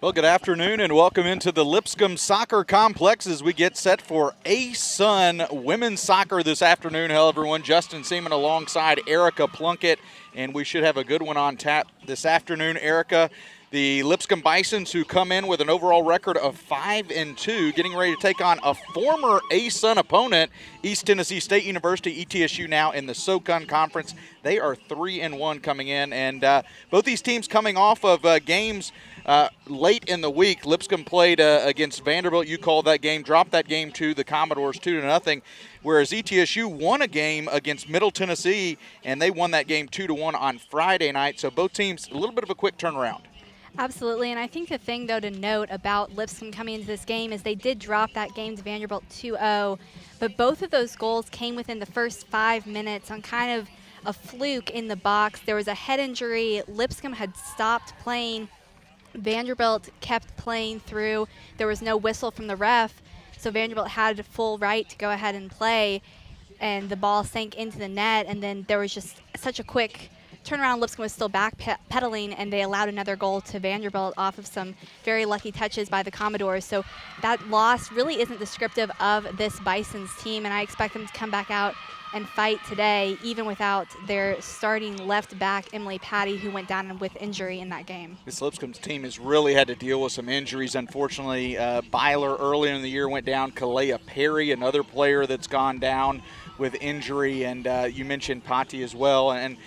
Well, good afternoon and welcome into the Lipscomb Soccer Complex as we get set for ASUN women's soccer this afternoon. Hello, everyone. Justin Seaman alongside Erica Plunkett, and we should have a good one on tap this afternoon. Erica, the Lipscomb Bisons, who come in with an overall record of 5-2, getting ready to take on a former ASUN opponent, East Tennessee State University, ETSU, now in the SoCon Conference. They are 3-1 coming in, and both these teams coming off of games late in the week. Lipscomb played against Vanderbilt. You called that game, dropped that game to the Commodores 2-0, whereas ETSU won a game against Middle Tennessee, and they won that game 2-1 on Friday night. So both teams, a little bit of a quick turnaround. Absolutely, and I think the thing, though, to note about Lipscomb coming into this game is they did drop that game to Vanderbilt 2-0, but both of those goals came within the first 5 minutes on kind of a fluke in the box. There was a head injury. Lipscomb had stopped playing. Vanderbilt kept playing through. There was no whistle from the ref, so Vanderbilt had full right to go ahead and play, and the ball sank into the net, and then there was just such a quick turnaround. Lipscomb was still backpedaling, and they allowed another goal to Vanderbilt off of some very lucky touches by the Commodores. So that loss really isn't descriptive of this Bison's team, and I expect them to come back out and fight today, even without their starting left back, Emily Patty, who went down with injury in that game. This Lipscomb's team has really had to deal with some injuries, unfortunately. Byler earlier in the year went down. Kalea Perry, another player that's gone down with injury, and you mentioned Patty as well. And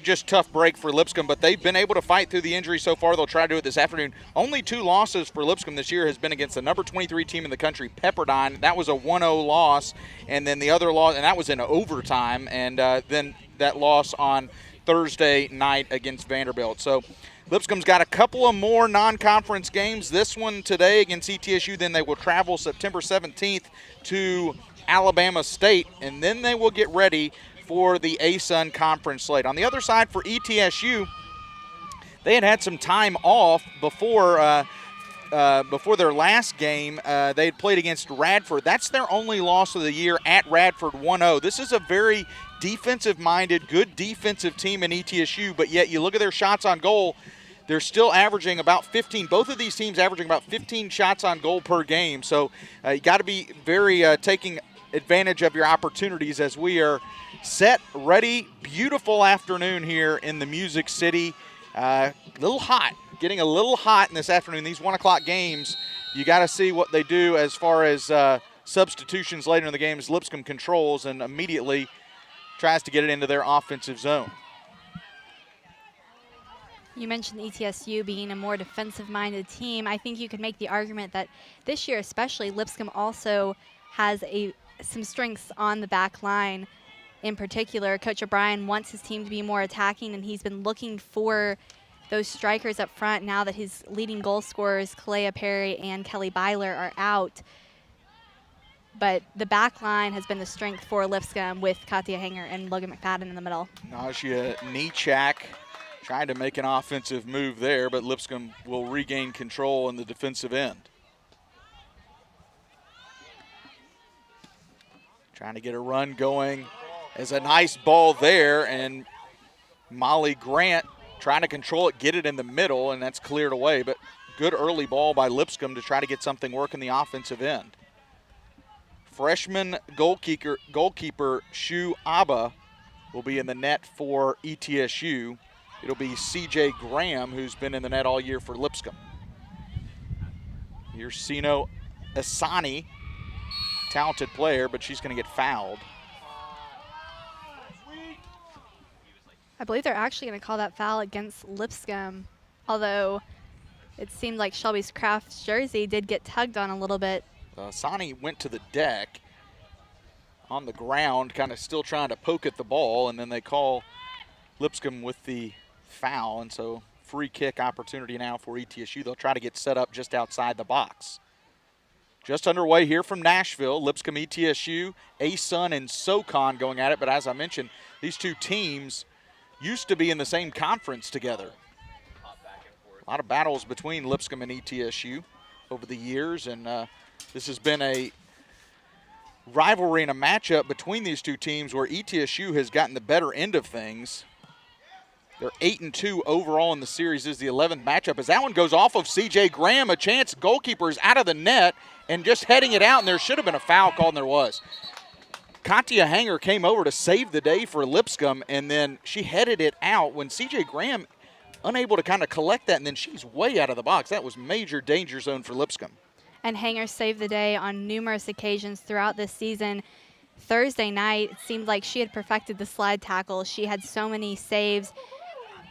just tough break for Lipscomb, but they've been able to fight through the injury so far. They'll try to do it this afternoon. Only 2 losses for Lipscomb this year has been against the number 23 team in the country, Pepperdine. That was a 1-0 loss, and then the other loss, and that was in overtime, and then that loss on Thursday night against Vanderbilt. So Lipscomb's got a couple of more non-conference games. This one today against ETSU, then they will travel September 17th to Alabama State, and then they will get ready for the ASUN conference slate. On the other side for ETSU, they had some time off before their last game. They had played against Radford. That's their only loss of the year at Radford, 1-0. This is a very defensive-minded, good defensive team in ETSU, but yet you look at their shots on goal, they're still averaging about 15. Both of these teams averaging about 15 shots on goal per game. So you got to be very taking advantage of your opportunities as we are set, ready. Beautiful afternoon here in the Music City. A little hot, getting a little hot in this afternoon. These 1 o'clock games, you got to see what they do as far as substitutions later in the game as Lipscomb controls and immediately tries to get it into their offensive zone. You mentioned ETSU being a more defensive-minded team. I think you could make the argument that this year especially, Lipscomb also has some strengths on the back line. In particular, Coach O'Brien wants his team to be more attacking, and he's been looking for those strikers up front now that his leading goal scorers, Kalea Perry and Kelly Byler, are out. But the back line has been the strength for Lipscomb with Katia Hanger and Logan McFadden in the middle. Najia Nichak trying to make an offensive move there, but Lipscomb will regain control in the defensive end. Trying to get a run going. As a nice ball there, and Molly Grant trying to control it, get it in the middle, and that's cleared away. But good early ball by Lipscomb to try to get something working the offensive end. Freshman goalkeeper Shu Abba will be in the net for ETSU. It'll be C.J. Graham, who's been in the net all year for Lipscomb. Here's Sino Asani, talented player, but she's going to get fouled. I believe they're actually going to call that foul against Lipscomb, although it seemed like Shelby Craft's jersey did get tugged on a little bit. Sani went to the deck on the ground, kind of still trying to poke at the ball, and then they call Lipscomb with the foul, and so free kick opportunity now for ETSU. They'll try to get set up just outside the box. Just underway here from Nashville, Lipscomb, ETSU, ASUN, and SoCon going at it, but as I mentioned, these two teams used to be in the same conference together. A lot of battles between Lipscomb and ETSU over the years, and this has been a rivalry and a matchup between these two teams where ETSU has gotten the better end of things They're 8-2 overall in the series. This is the 11th matchup. As that one goes off of C.J. Graham, a chance. Goalkeeper is out of the net and just heading it out, and there should have been a foul called, and there was. Katya Hanger came over to save the day for Lipscomb, and then she headed it out when C.J. Graham unable to kind of collect that, and then she's way out of the box. That was major danger zone for Lipscomb. And Hanger saved the day on numerous occasions throughout this season. Thursday night, it seemed like she had perfected the slide tackle. She had so many saves,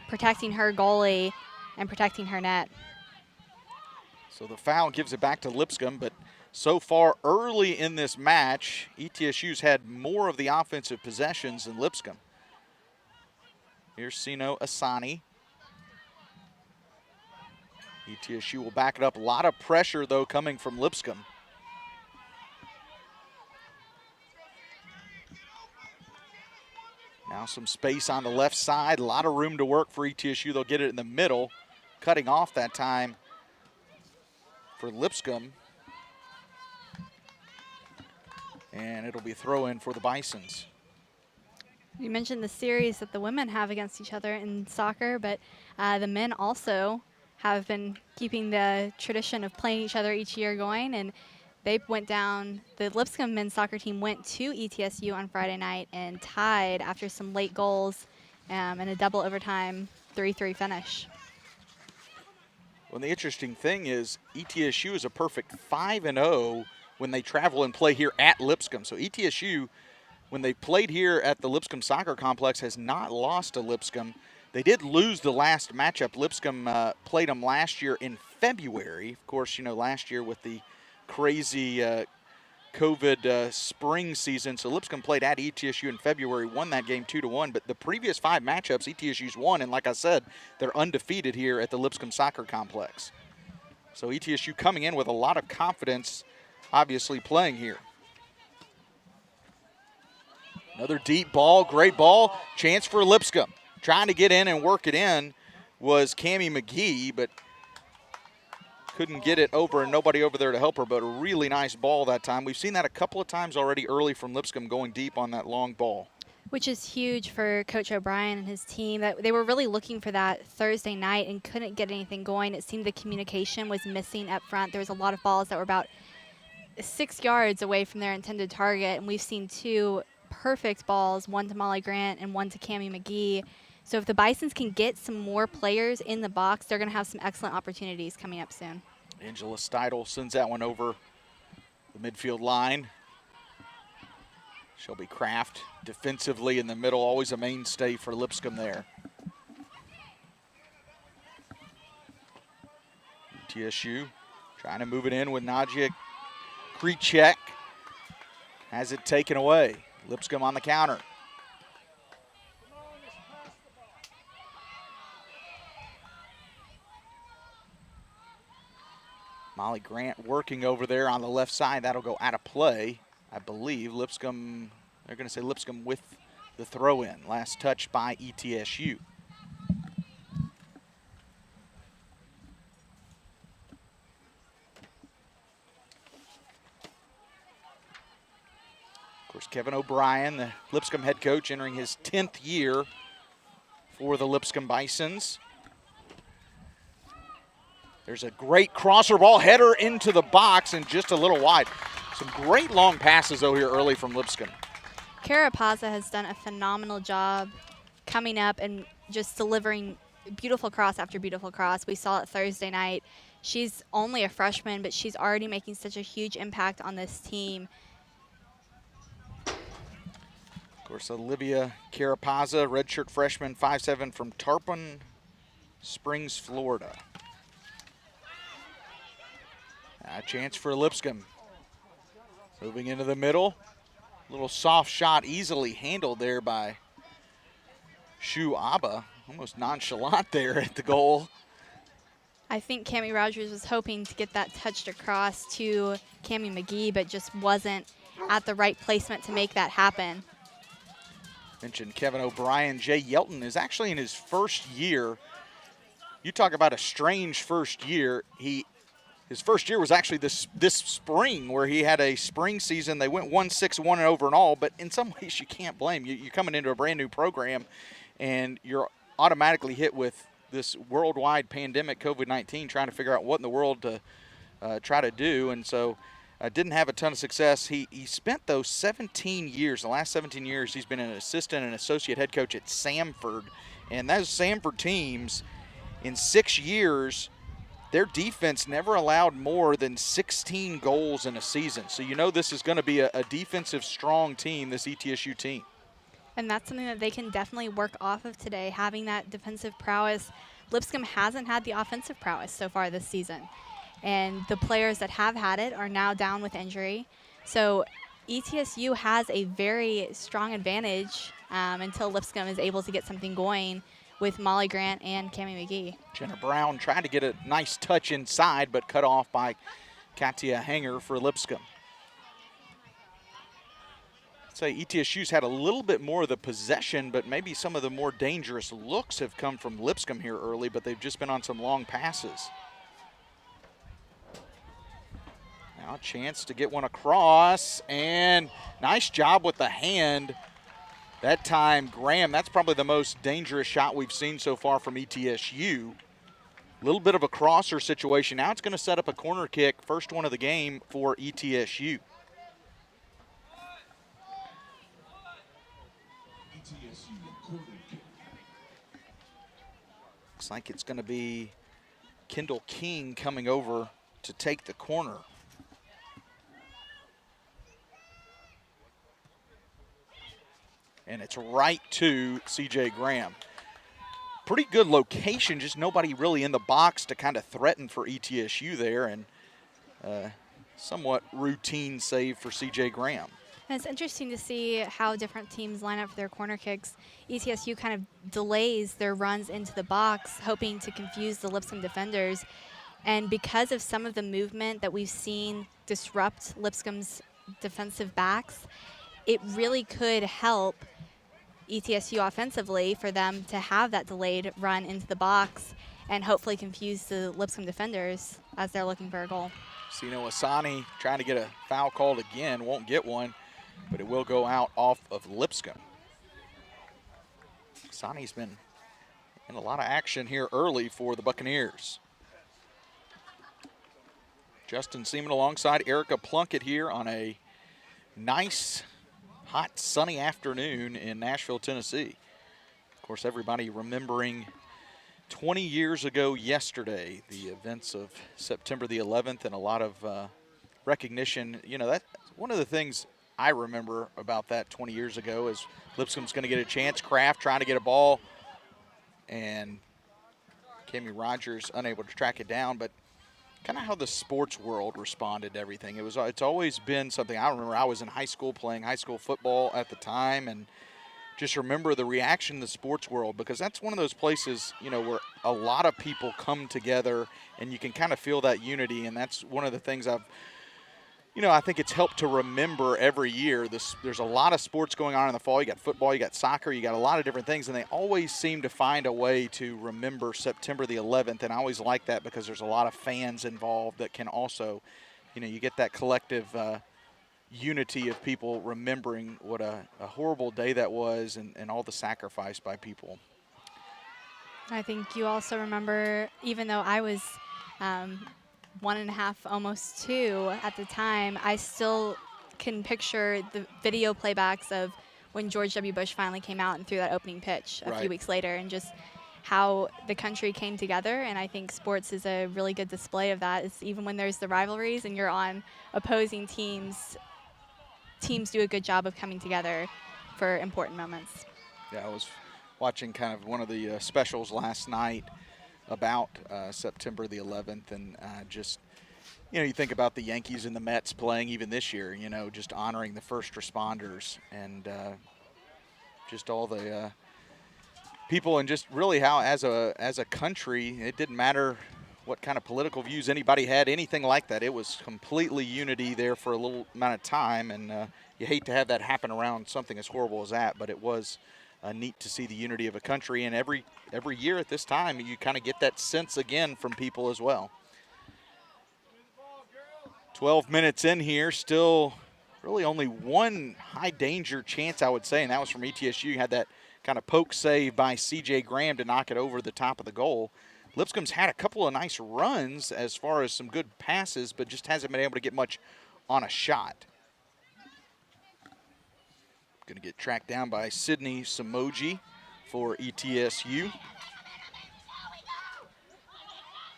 protecting her goalie and protecting her net. So the foul gives it back to Lipscomb, but so far early in this match, ETSU's had more of the offensive possessions than Lipscomb. Here's Sino Asani. ETSU will back it up. A lot of pressure, though, coming from Lipscomb. Now some space on the left side. A lot of room to work for ETSU. They'll get it in the middle. Cutting off that time for Lipscomb. And it'll be a throw-in for the Bisons. You mentioned the series that the women have against each other in soccer, but the men also have been keeping the tradition of playing each other each year going, and they went down. The Lipscomb men's soccer team went to ETSU on Friday night and tied after some late goals and a double overtime 3-3 finish. Well, the interesting thing is ETSU is a perfect 5-0 when they travel and play here at Lipscomb. So ETSU, when they played here at the Lipscomb Soccer Complex, has not lost to Lipscomb. They did lose the last matchup. Lipscomb played them last year in February. Of course, you know, last year with the crazy COVID spring season. So Lipscomb played at ETSU in February, won that game 2-1. But the previous 5 matchups, ETSU's won. And like I said, they're undefeated here at the Lipscomb Soccer Complex. So ETSU coming in with a lot of confidence, obviously playing here. Another deep ball, great ball. Chance for Lipscomb. Trying to get in and work it in was Cammie McGee, but couldn't get it over and nobody over there to help her, but a really nice ball that time. We've seen that a couple of times already early from Lipscomb going deep on that long ball. Which is huge for Coach O'Brien and his team. That they were really looking for that Thursday night and couldn't get anything going. It seemed the communication was missing up front. There was a lot of balls that were about 6 yards away from their intended target, and we've seen 2 perfect balls, one to Molly Grant and one to Cammie McGee. So if the Bisons can get some more players in the box, they're going to have some excellent opportunities coming up soon. Angela Steidel sends that one over the midfield line. Shelby Kraft defensively in the middle, always a mainstay for Lipscomb there. TSU trying to move it in with Nadia Kricek. Has it taken away. Lipscomb on the counter. Molly Grant working over there on the left side. That'll go out of play, I believe. Lipscomb, they're going to say Lipscomb with the throw-in. Last touch by ETSU. Of course, Kevin O'Brien, the Lipscomb head coach, entering his 10th year for the Lipscomb Bisons. There's a great crosser ball, header into the box and just a little wide. Some great long passes, though, here early from Lipscomb. Kara Paza has done a phenomenal job coming up and just delivering beautiful cross after beautiful cross. We saw it Thursday night. She's only a freshman, but she's already making such a huge impact on this team. Of course, Olivia Carapaza, redshirt freshman, 5'7" from Tarpon Springs, Florida. A chance for Lipscomb. Moving into the middle. Little soft shot easily handled there by Shu Abba. Almost nonchalant there at the goal. I think Cammie Rogers was hoping to get that touched across to Cammie McGee, but just wasn't at the right placement to make that happen. Mentioned Kevin O'Brien. Jay Yelton is actually in his first year. You talk about a strange first year. His first year was actually this spring, where he had a spring season. They went 1-6-1 over and all, but in some ways you can't blame. You're coming into a brand new program, and you're automatically hit with this worldwide pandemic, COVID-19, trying to figure out what in the world to try to do. And so didn't have a ton of success. He spent those 17 years, the last 17 years, he's been an assistant and associate head coach at Samford. And those Samford teams, in 6 years, their defense never allowed more than 16 goals in a season. So you know this is going to be a defensive strong team, this ETSU team. And that's something that they can definitely work off of today, having that defensive prowess. Lipscomb hasn't had the offensive prowess so far this season. And the players that have had it are now down with injury. So ETSU has a very strong advantage until Lipscomb is able to get something going with Molly Grant and Cammie McGee. Jenna Brown tried to get a nice touch inside, but cut off by Katia Hanger for Lipscomb. I'd say ETSU's had a little bit more of the possession, but maybe some of the more dangerous looks have come from Lipscomb here early, but they've just been on some long passes. Now a chance to get one across, and nice job with the hand. That time, Graham, that's probably the most dangerous shot we've seen so far from ETSU. A little bit of a crosser situation. Now it's going to set up a corner kick, first one of the game for ETSU. Looks like it's going to be Kendall King coming over to take the corner. And it's right to CJ Graham. Pretty good location, just nobody really in the box to kind of threaten for ETSU there, and somewhat routine save for CJ Graham. And it's interesting to see how different teams line up for their corner kicks. ETSU kind of delays their runs into the box, hoping to confuse the Lipscomb defenders. And because of some of the movement that we've seen disrupt Lipscomb's defensive backs, it really could help ETSU offensively for them to have that delayed run into the box and hopefully confuse the Lipscomb defenders as they're looking for a goal. Sino Asani trying to get a foul called again, won't get one, but it will go out off of Lipscomb. Asani's been in a lot of action here early for the Buccaneers. Justin Seaman alongside Erica Plunkett here on a nice, hot, sunny afternoon in Nashville, Tennessee. Of course, everybody remembering 20 years ago yesterday, the events of September the 11th, and a lot of recognition. You know, that's one of the things I remember about that 20 years ago is Lipscomb's going to get a chance. Kraft trying to get a ball, and Cammie Rogers unable to track it down, but kind of how the sports world responded to everything. It's always been something. I remember I was in high school playing high school football at the time, and just remember the reaction in the sports world, because that's one of those places, you know, where a lot of people come together and you can kind of feel that unity. And that's one of the things I think it's helped to remember every year. There's a lot of sports going on in the fall. You got football, you got soccer, you got a lot of different things, and they always seem to find a way to remember September the 11th. And I always like that because there's a lot of fans involved that can also, you get that collective unity of people remembering what a horrible day that was, and all the sacrifice by people. I think you also remember, even though I was 1.5, almost 2 at the time, I still can picture the video playbacks of when George W. Bush finally came out and threw that opening pitch a few weeks later, and just how the country came together. And I think sports is a really good display of that. It's even when there's the rivalries and you're on opposing teams do a good job of coming together for important moments. Yeah, I was watching kind of one of the specials last night about September the 11th, and just, you think about the Yankees and the Mets playing even this year, just honoring the first responders, and just all the people, and just really how as a country, it didn't matter what kind of political views anybody had, anything like that. It was completely unity there for a little amount of time, and you hate to have that happen around something as horrible as that, but it was neat to see the unity of a country. And every year at this time, you kind of get that sense again from people as well. 12 minutes in here, still really only one high danger chance, I would say, and that was from ETSU. Had that kind of poke save by C.J. Graham to knock it over the top of the goal. Lipscomb's had a couple of nice runs as far as some good passes, but just hasn't been able to get much on a shot. Going to get tracked down by Sydney Samoji for ETSU.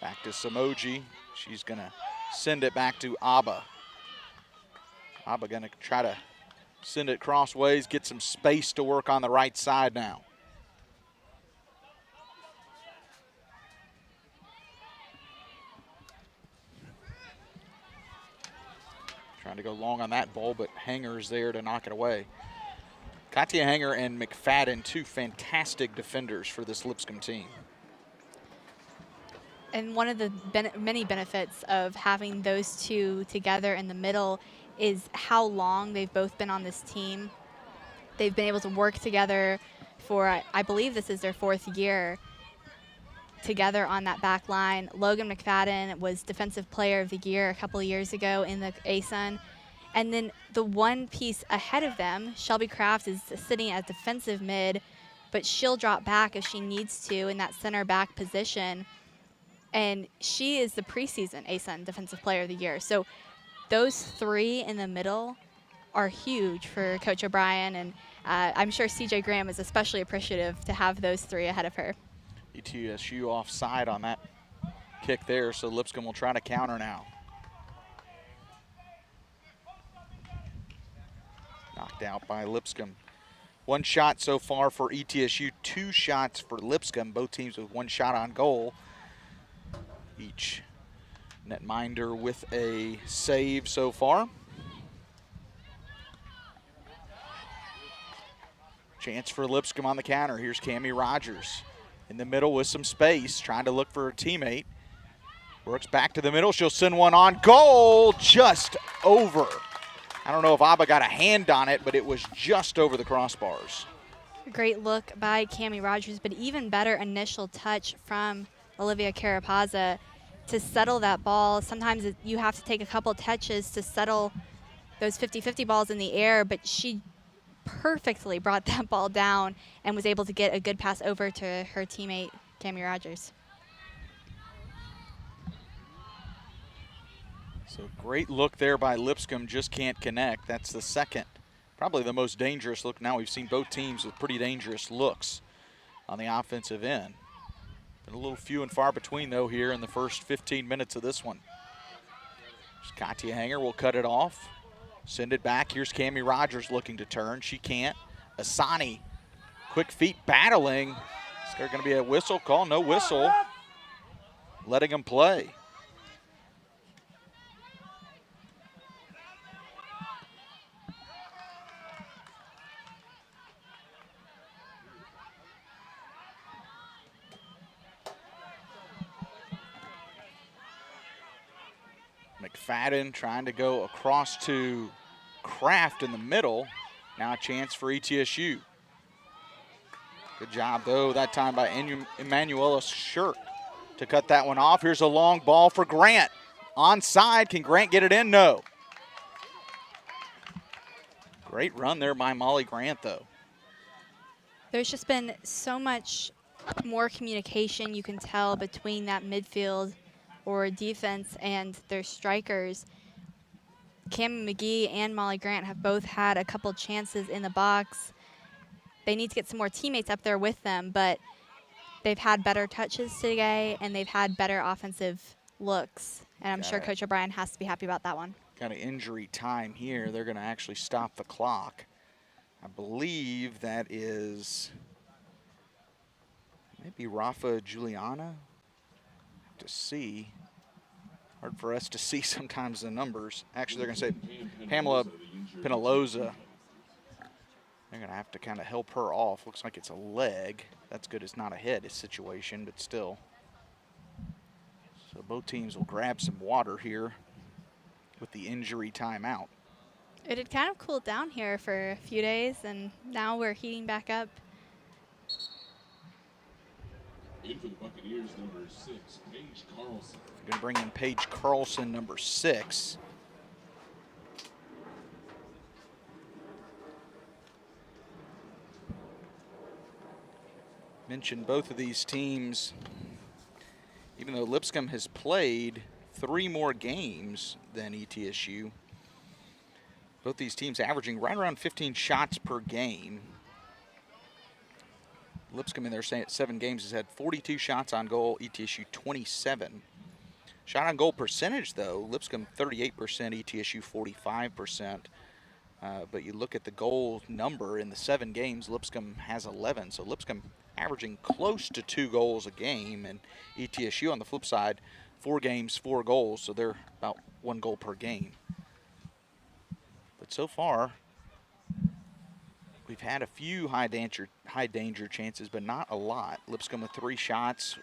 Back to Samoji. She's going to send it back to Abba. Abba going to try to send it crossways, get some space to work on the right side now. Trying to go long on that ball, but Hanger's there to knock it away. Katia Hanger and McFadden, two fantastic defenders for this Lipscomb team. And one of the many benefits of having those two together in the middle is how long they've both been on this team. They've been able to work together for, I believe this is their 4th year together on that back line. Logan McFadden was Defensive Player of the Year a couple of years ago in the ASUN. And then the one piece ahead of them, Shelby Kraft, is sitting at defensive mid, but she'll drop back if she needs to in that center back position. And she is the preseason ASUN Defensive Player of the Year. So those three in the middle are huge for Coach O'Brien, and I'm sure C.J. Graham is especially appreciative to have those three ahead of her. ETSU offside on that kick there, so Lipscomb will try to counter now. Knocked out by Lipscomb. One shot so far for ETSU, 2 shots for Lipscomb, both teams with 1 shot on goal. Each netminder with a save so far. Chance for Lipscomb on the counter. Here's Cammie Rogers in the middle with some space, trying to look for a teammate. Works back to the middle. She'll send one on goal, just over. I don't know if Abba got a hand on it, but it was just over the crossbars. Great look by Cammie Rogers, but even better initial touch from Olivia Carapazza to settle that ball. Sometimes you have to take a couple touches to settle those 50-50 balls in the air, but she perfectly brought that ball down and was able to get a good pass over to her teammate, Cammie Rogers. So great look there by Lipscomb, just can't connect. That's the second, probably the most dangerous look. Now we've seen both teams with pretty dangerous looks on the offensive end. Been a little few and far between, though, here in the first 15 minutes of this one. Katia Hanger will cut it off, send it back. Here's Cammie Rogers looking to turn. She can't. Asani, quick feet battling. Is there going to be a whistle call? No whistle. Letting them play. McFadden trying to go across to Kraft in the middle. Now a chance for ETSU. Good job, though, that time by Emanuela Shirk to cut that one off. Here's a long ball for Grant. Onside, can Grant get it in? No. Great run there by Molly Grant, though. There's just been so much more communication you can tell between that midfield or defense and their strikers. Cam McGee and Molly Grant have both had a couple chances in the box. They need to get some more teammates up there with them, but they've had better touches today and they've had better offensive looks. And I'm sure Coach O'Brien has to be happy about that one. Kind of injury time here. They're going to actually stop the clock. I believe that is maybe Rafa Juliana. To see. Hard for us to see sometimes the numbers. Actually, they're going to say Pamela Penaloza. They're going to have to kind of help her off. Looks like it's a leg. That's good. It's not a head situation, but still. So both teams will grab some water here with the injury timeout. It had kind of cooled down here for a few days, and now we're heating back up. In for the Buccaneers, number 6, Paige Carlson. Going to bring in Paige Carlson, number 6. mentioned both of these teams, even though Lipscomb has played 3 more games than ETSU, both these teams averaging right around 15 shots per game. Lipscomb in their 7 games has had 42 shots on goal, ETSU 27. Shot on goal percentage, though, Lipscomb 38%, ETSU 45%. But you look at the goal number in the 7 games, Lipscomb has 11. So Lipscomb averaging close to 2 goals a game, and ETSU on the flip side, 4 games, 4 goals. So they're about 1 goal per game. But so far, we've had a few high danger chances, but not a lot. Lipscomb with 3 shots,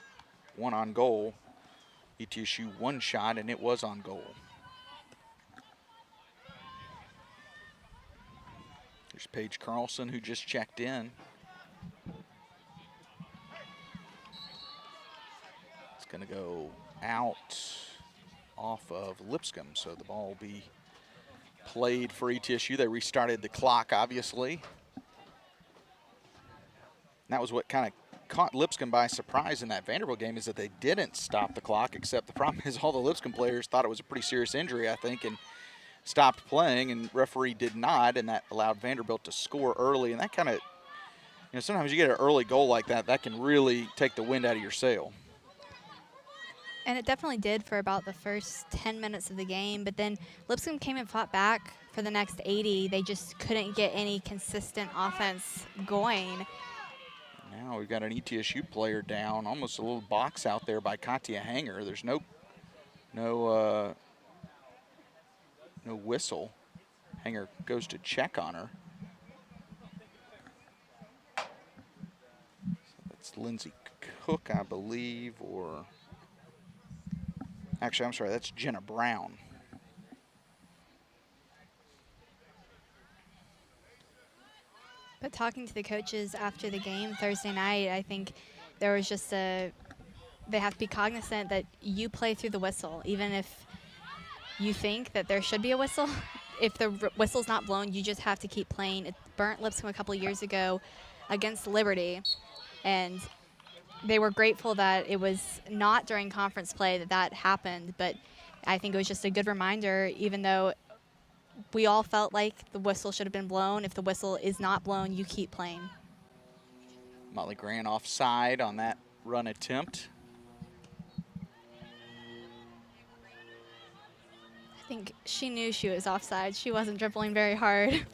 1 on goal. ETSU 1 shot, and it was on goal. There's Paige Carlson, who just checked in. It's going to go out off of Lipscomb, so the ball will be played for ETSU. They restarted the clock, obviously. And that was what kind of caught Lipscomb by surprise in that Vanderbilt game, is that they didn't stop the clock, except the problem is all the Lipscomb players thought it was a pretty serious injury, I think, and stopped playing, and referee did not, and that allowed Vanderbilt to score early. And that kind of, sometimes you get an early goal like that, that can really take the wind out of your sail. And it definitely did for about the first 10 minutes of the game, but then Lipscomb came and fought back for the next 80. They just couldn't get any consistent offense going. Now we've got an ETSU player down, almost a little box out there by Katia Hanger. There's no whistle. Hanger goes to check on her. So that's Lindsay Cook, I believe, or actually, I'm sorry, that's Jenna Brown. But talking to the coaches after the game Thursday night, I think there was just they have to be cognizant that you play through the whistle, even if you think that there should be a whistle. If the whistle's not blown, you just have to keep playing. It burnt Lipscomb a couple of years ago against Liberty, and they were grateful that it was not during conference play that happened. But I think it was just a good reminder, even though we all felt like the whistle should have been blown. If the whistle is not blown, you keep playing. Molly Grant offside on that run attempt. I think she knew she was offside. She wasn't dribbling very hard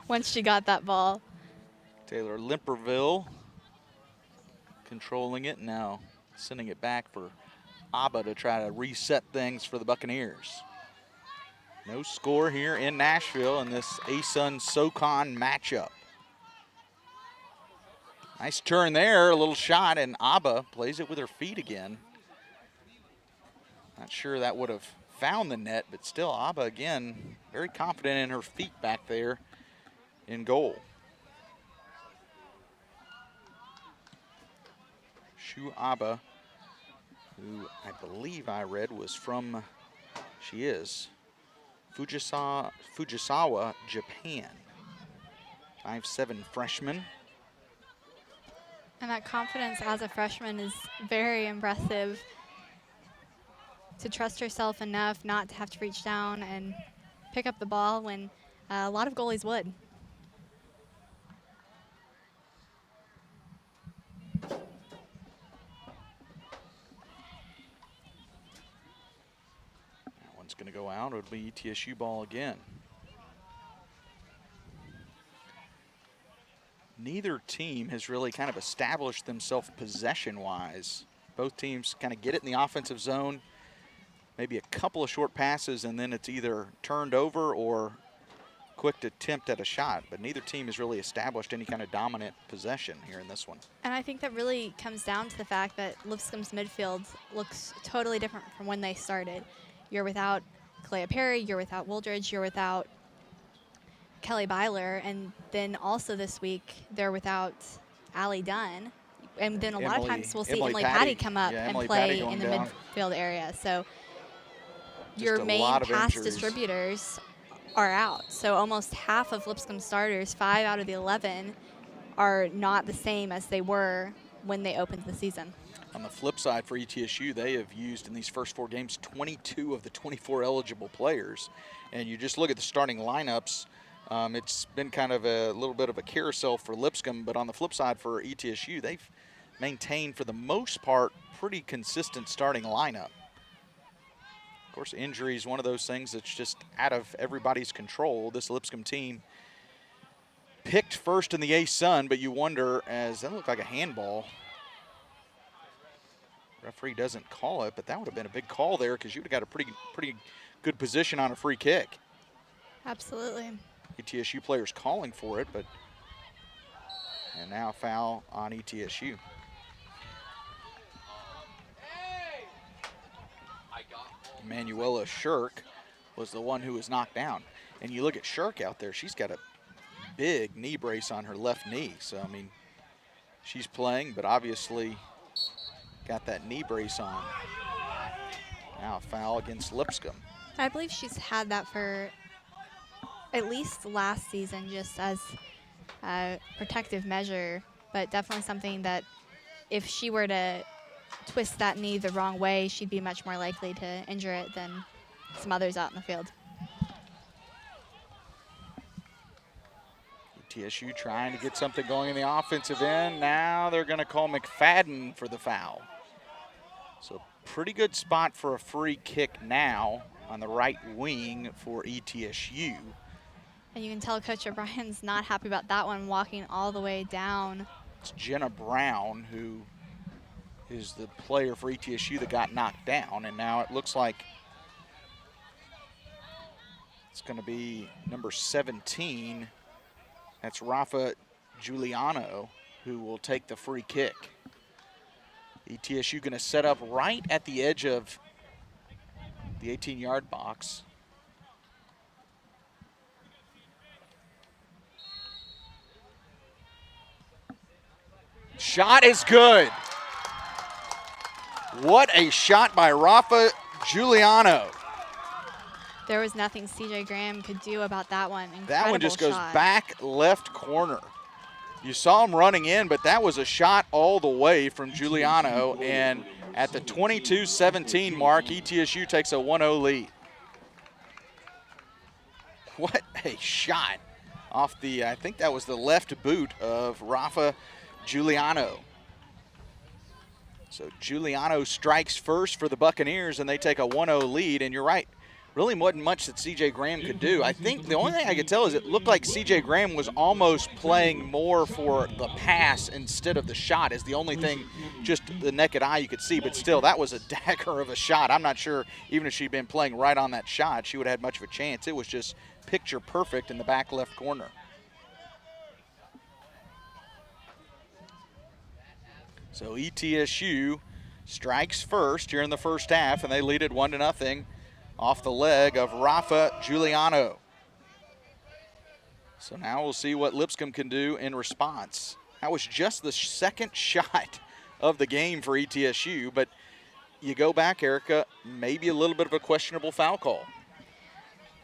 once she got that ball. Taylor Limperville controlling it, now sending it back for Abba to try to reset things for the Buccaneers. No score here in Nashville in this ASUN-SoCon matchup. Nice turn there, a little shot, and Abba plays it with her feet again. Not sure that would have found the net, but still Abba again very confident in her feet back there in goal. Shu Abba, who I believe I read was from, she is, Fujisawa, Japan. 5'7" freshman. And that confidence as a freshman is very impressive. To trust herself enough not to have to reach down and pick up the ball when a lot of goalies would. That one's going to go out. It'll be ETSU ball again. Neither team has really kind of established themselves possession-wise. Both teams kind of get it in the offensive zone, maybe a couple of short passes, and then it's either turned over or quick attempt at a shot. But neither team has really established any kind of dominant possession here in this one. And I think that really comes down to the fact that Lipscomb's midfield looks totally different from when they started. You're without Kalea Perry, you're without Wooldridge, you're without Kelly Byler, and then also this week they're without Allie Dunn. And then a lot of times we'll see Emily Patty come up and play in the midfield area. So your main pass distributors are out. So almost half of Lipscomb starters, 5 out of the 11, are not the same as they were when they opened the season. On the flip side for ETSU, they have used in these first 4 games 22 of the 24 eligible players. And you just look at the starting lineups, it's been kind of a little bit of a carousel for Lipscomb, but on the flip side for ETSU, they've maintained for the most part pretty consistent starting lineup. Of course, injury is one of those things that's just out of everybody's control. This Lipscomb team picked first in the A-Sun, but you wonder, as that looked like a handball. Referee doesn't call it, but that would have been a big call there because you would have got a pretty good position on a free kick. Absolutely. ETSU players calling for it, and now a foul on ETSU. Manuela Shirk was the one who was knocked down. And you look at Shirk out there, she's got a big knee brace on her left knee. So, I mean, she's playing, but obviously got that knee brace on. Now a foul against Lipscomb. I believe she's had that for at least last season just as a protective measure, but definitely something that if she were to twist that knee the wrong way, she'd be much more likely to injure it than some others out in the field. TSU trying to get something going in the offensive end. Now they're going to call McFadden for the foul. So pretty good spot for a free kick now on the right wing for ETSU. And you can tell Coach O'Brien's not happy about that one, walking all the way down. It's Jenna Brown, who is the player for ETSU that got knocked down, and now it looks like it's going to be number 17. That's Rafa Giuliano, who will take the free kick. ETSU going to set up right at the edge of the 18-yard box. Shot is good. What a shot by Rafa Giuliano. There was nothing CJ Graham could do about that one. Incredible that one just goes shot. back left corner. You saw him running in, but that was a shot all the way from Giuliano. And at the 22-17 mark, ETSU takes a 1-0 lead. What a shot off the, I think that was the left boot of Rafa Giuliano. So Giuliano strikes first for the Buccaneers, and they take a 1-0 lead. And you're right, really wasn't much that C.J. Graham could do. I think the only thing I could tell is it looked like C.J. Graham was almost playing more for the pass instead of the shot is the only thing, just the naked eye you could see. But still, that was a dagger of a shot. I'm not sure even if she'd been playing right on that shot, she would have had much of a chance. It was just picture perfect in the back left corner. So ETSU strikes first here in the first half, and they lead it 1-0 off the leg of Rafa Giuliano. So now we'll see what Lipscomb can do in response. That was just the second shot of the game for ETSU, but you go back, Erica, maybe a little bit of a questionable foul call.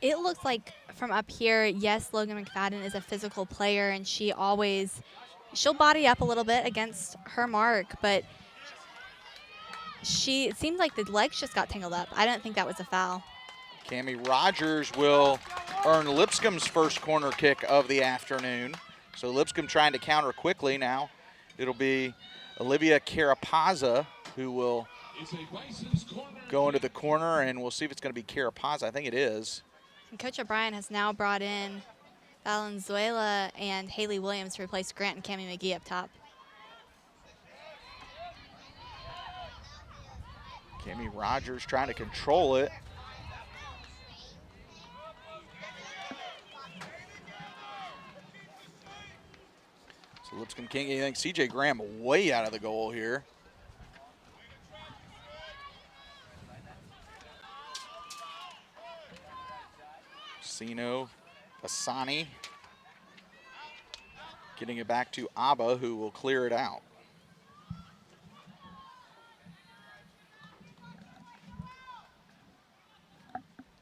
It looks like from up here, yes, Logan McFadden is a physical player, and she'll body up a little bit against her mark, but it seemed like the legs just got tangled up. I don't think that was a foul. Cammie Rogers will earn Lipscomb's first corner kick of the afternoon. So Lipscomb trying to counter quickly now. It'll be Olivia Carapazza who will go into the corner, and we'll see if it's going to be Carapazza. I think it is. And Coach O'Brien has now brought in Valenzuela and Haley Williams to replace Grant and Cammie McGee up top. Cammie Rogers trying to control it. So Lipscomb can't get anything. C.J. Graham way out of the goal here. Sino Asani getting it back to Abba, who will clear it out.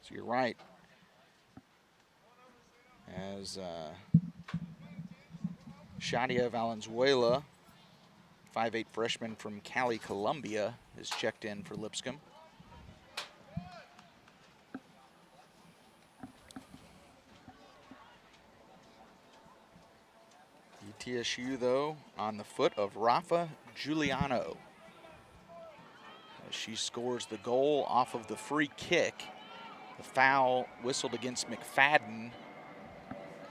So you're right. As Shadia Valenzuela 5'8" freshman from Cali, Colombia, is checked in for Lipscomb. ETSU, though, on the foot of Rafa Giuliano. As she scores the goal off of the free kick. The foul whistled against McFadden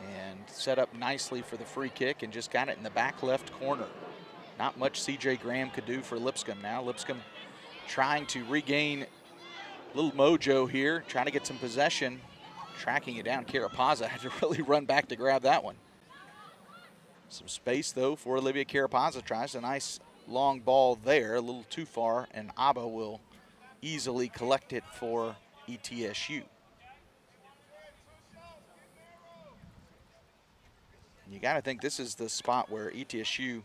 and set up nicely for the free kick and just got it in the back left corner. Not much CJ Graham could do for Lipscomb now. Lipscomb trying to regain a little mojo here, trying to get some possession, tracking it down. Carapazza had to really run back to grab that one. Some space, though, for Olivia Carapazza. Tries a nice long ball there, a little too far, and Abba will easily collect it for ETSU. You got to think this is the spot where ETSU,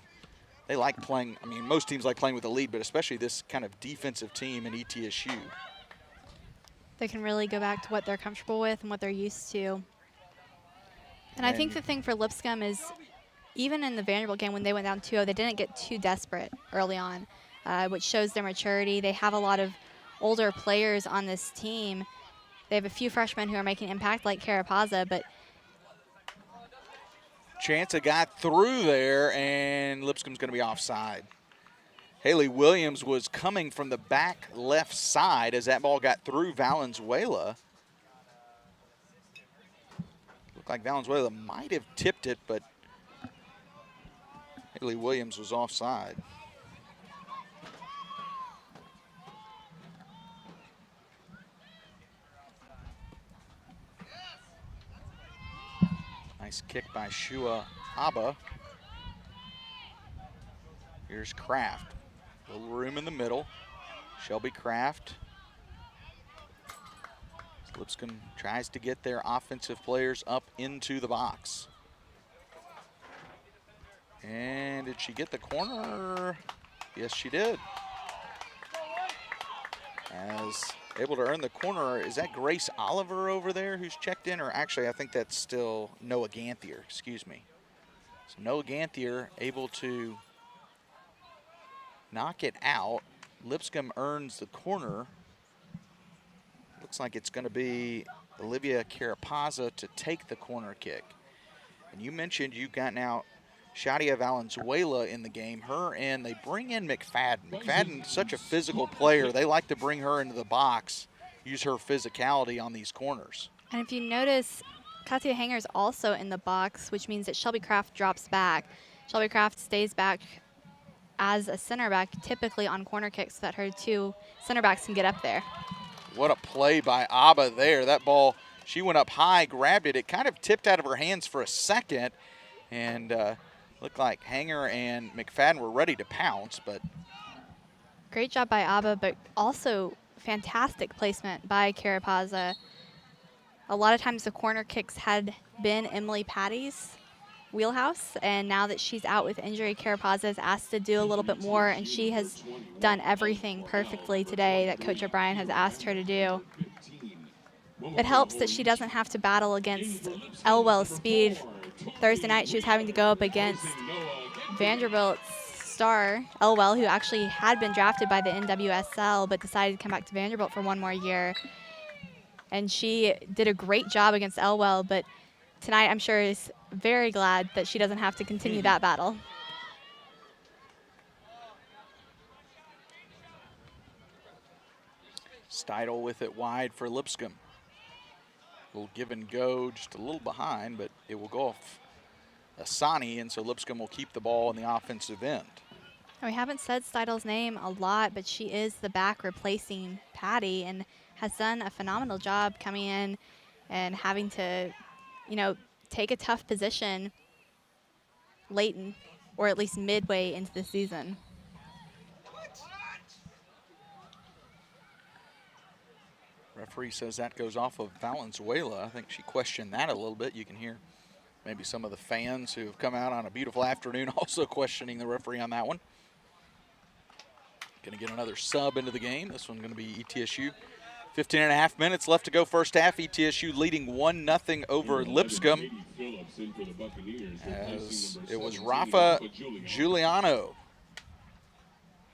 they like playing. I mean, most teams like playing with a lead, but especially this kind of defensive team in ETSU. They can really go back to what they're comfortable with and what they're used to. And I think the thing for Lipscomb is, even in the Vanderbilt game when they went down 2-0, they didn't get too desperate early on, which shows their maturity. They have a lot of older players on this team. They have a few freshmen who are making impact, like Carapazza, but Chansa got through there, and Lipscomb's going to be offside. Haley Williams was coming from the back left side as that ball got through Valenzuela. Looked like Valenzuela might have tipped it, but Haley Williams was offside. Nice kick by Shua Abba. Here's Kraft. Little room in the middle. Shelby Kraft. Lipscomb tries to get their offensive players up into the box. And did she get the corner? Yes, she did. As able to earn the corner, is that Grace Oliver over there who's checked in? Or actually, I think that's still Noah Ganthier, excuse me. So Noah Ganthier able to knock it out. Lipscomb earns the corner. Looks like it's going to be Olivia Carapazza to take the corner kick. And you mentioned you got now Shadia Valenzuela in the game. Her and they bring in McFadden. McFadden's such a physical player. They like to bring her into the box, use her physicality on these corners. And if you notice, Katia Hanger's also in the box, which means that Shelby Kraft drops back. Shelby Kraft stays back as a center back, typically on corner kicks, so that her two center backs can get up there. What a play by Abba there. That ball, she went up high, grabbed it. It kind of tipped out of her hands for a second, and looked like Hanger and McFadden were ready to pounce, but. Great job by Abba, but also fantastic placement by Carapazza. A lot of times the corner kicks had been Emily Patty's wheelhouse, and now that she's out with injury, Carapazza is asked to do a little bit more, and she has done everything perfectly today that Coach O'Brien has asked her to do. It helps that she doesn't have to battle against Elwell's speed. Thursday night she was having to go up against Vanderbilt's star, Elwell, who actually had been drafted by the NWSL but decided to come back to Vanderbilt for one more year. And she did a great job against Elwell, but tonight I'm sure is very glad that she doesn't have to continue that battle. Steidel with it wide for Lipscomb. Little give and go, just a little behind, but it will go off Asani, and so Lipscomb will keep the ball in the offensive end. We haven't said Steidel's name a lot, but she is the back replacing Patty and has done a phenomenal job coming in and having to, you know, take a tough position late in, or at least midway into the season. Referee says that goes off of Valenzuela. I think she questioned that a little bit. You can hear maybe some of the fans who have come out on a beautiful afternoon also questioning the referee on that one. Going to get another sub into the game. This one's going to be ETSU. 15 and a half minutes left to go first half. ETSU leading 1-0 over Lipscomb. As it was Rafa Giuliano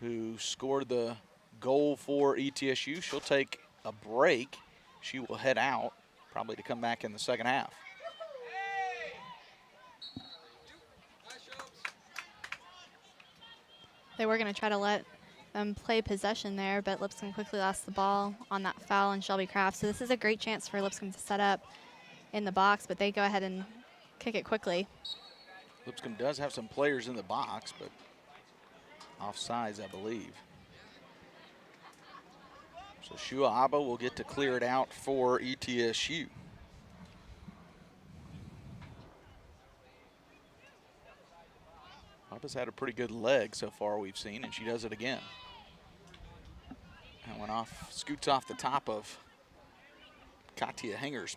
who scored the goal for ETSU. She'll take a break. She will head out, probably to come back in the second half. They were going to try to let them play possession there, but Lipscomb quickly lost the ball on that foul on Shelby Kraft. So this is a great chance for Lipscomb to set up in the box, but they go ahead and kick it quickly. Lipscomb does have some players in the box, but offsides, I believe. So Shua Abba will get to clear it out for ETSU. Abba's had a pretty good leg so far we've seen, and she does it again. That went off, scoots off the top of Katia Hanger's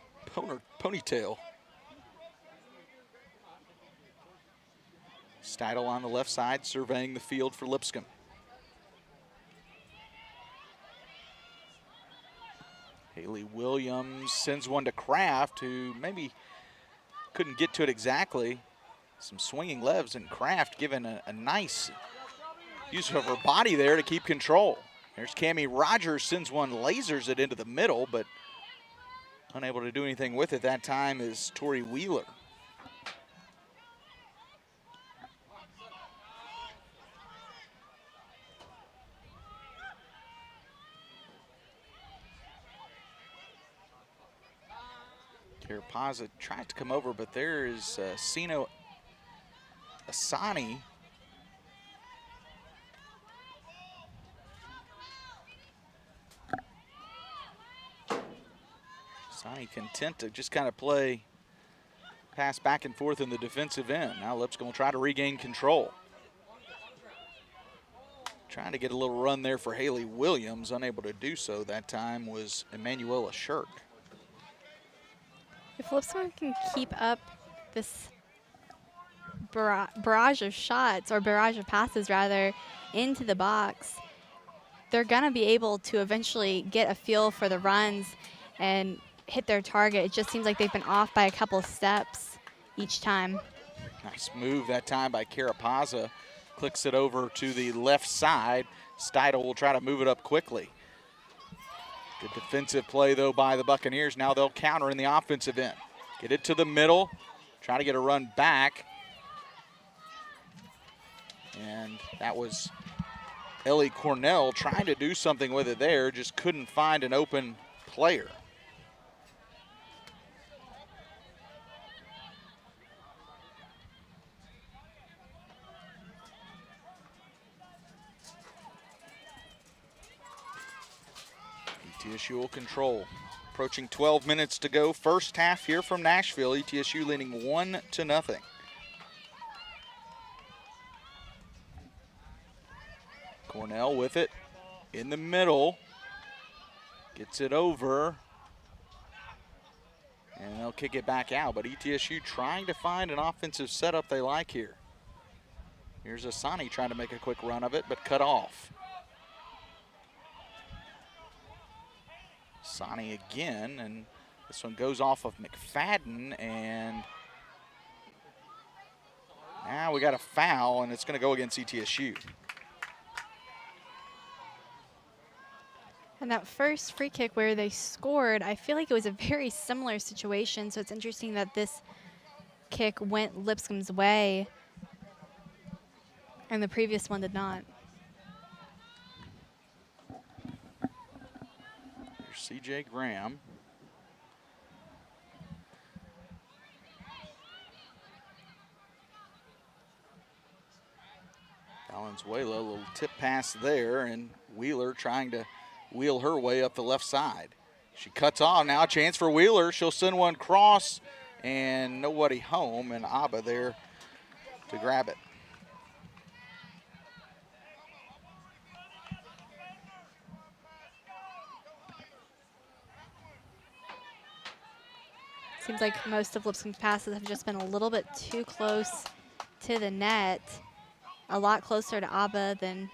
ponytail. Steidel on the left side, surveying the field for Lipscomb. Haley Williams sends one to Kraft, who maybe couldn't get to it exactly. Some swinging legs, and Kraft given a nice use of her body there to keep control. There's Cammie Rogers, sends one, lasers it into the middle, but unable to do anything with it that time is Tori Wheeler. Karapaza tried to come over, but there is Sino Asani. Asani content to just kind of play pass back and forth in the defensive end. Now Lipscomb will try to regain control. Trying to get a little run there for Haley Williams. Unable to do so that time was Emanuela Shirk. If Lipscomb can keep up this barrage of shots, or barrage of passes rather, into the box, they're gonna be able to eventually get a feel for the runs and hit their target. It just seems like they've been off by a couple steps each time. Nice move that time by Karapaza. Clicks it over to the left side. Steidel will try to move it up quickly. Good defensive play, though, by the Buccaneers. Now they'll counter in the offensive end. Get it to the middle. Try to get a run back. And that was Ellie Cornell trying to do something with it there. Just couldn't find an open player. ETSU will control. Approaching 12 minutes to go. First half here from Nashville. ETSU leading 1-0. Cornell with it in the middle. Gets it over. And they'll kick it back out. But ETSU trying to find an offensive setup they like here. Here's Asani trying to make a quick run of it, but cut off. Asani again, and this one goes off of McFadden, and now we got a foul, and it's going to go against ETSU. And that first free kick where they scored, I feel like it was a very similar situation, so it's interesting that this kick went Lipscomb's way and the previous one did not. CJ Graham. Valenzuela, a little tip pass there, and Wheeler trying to wheel her way up the left side. She cuts off, now a chance for Wheeler. She'll send one cross, and nobody home, and Abba there to grab it. Seems like most of Lipscomb's passes have just been a little bit too close to the net. A lot closer to Abba than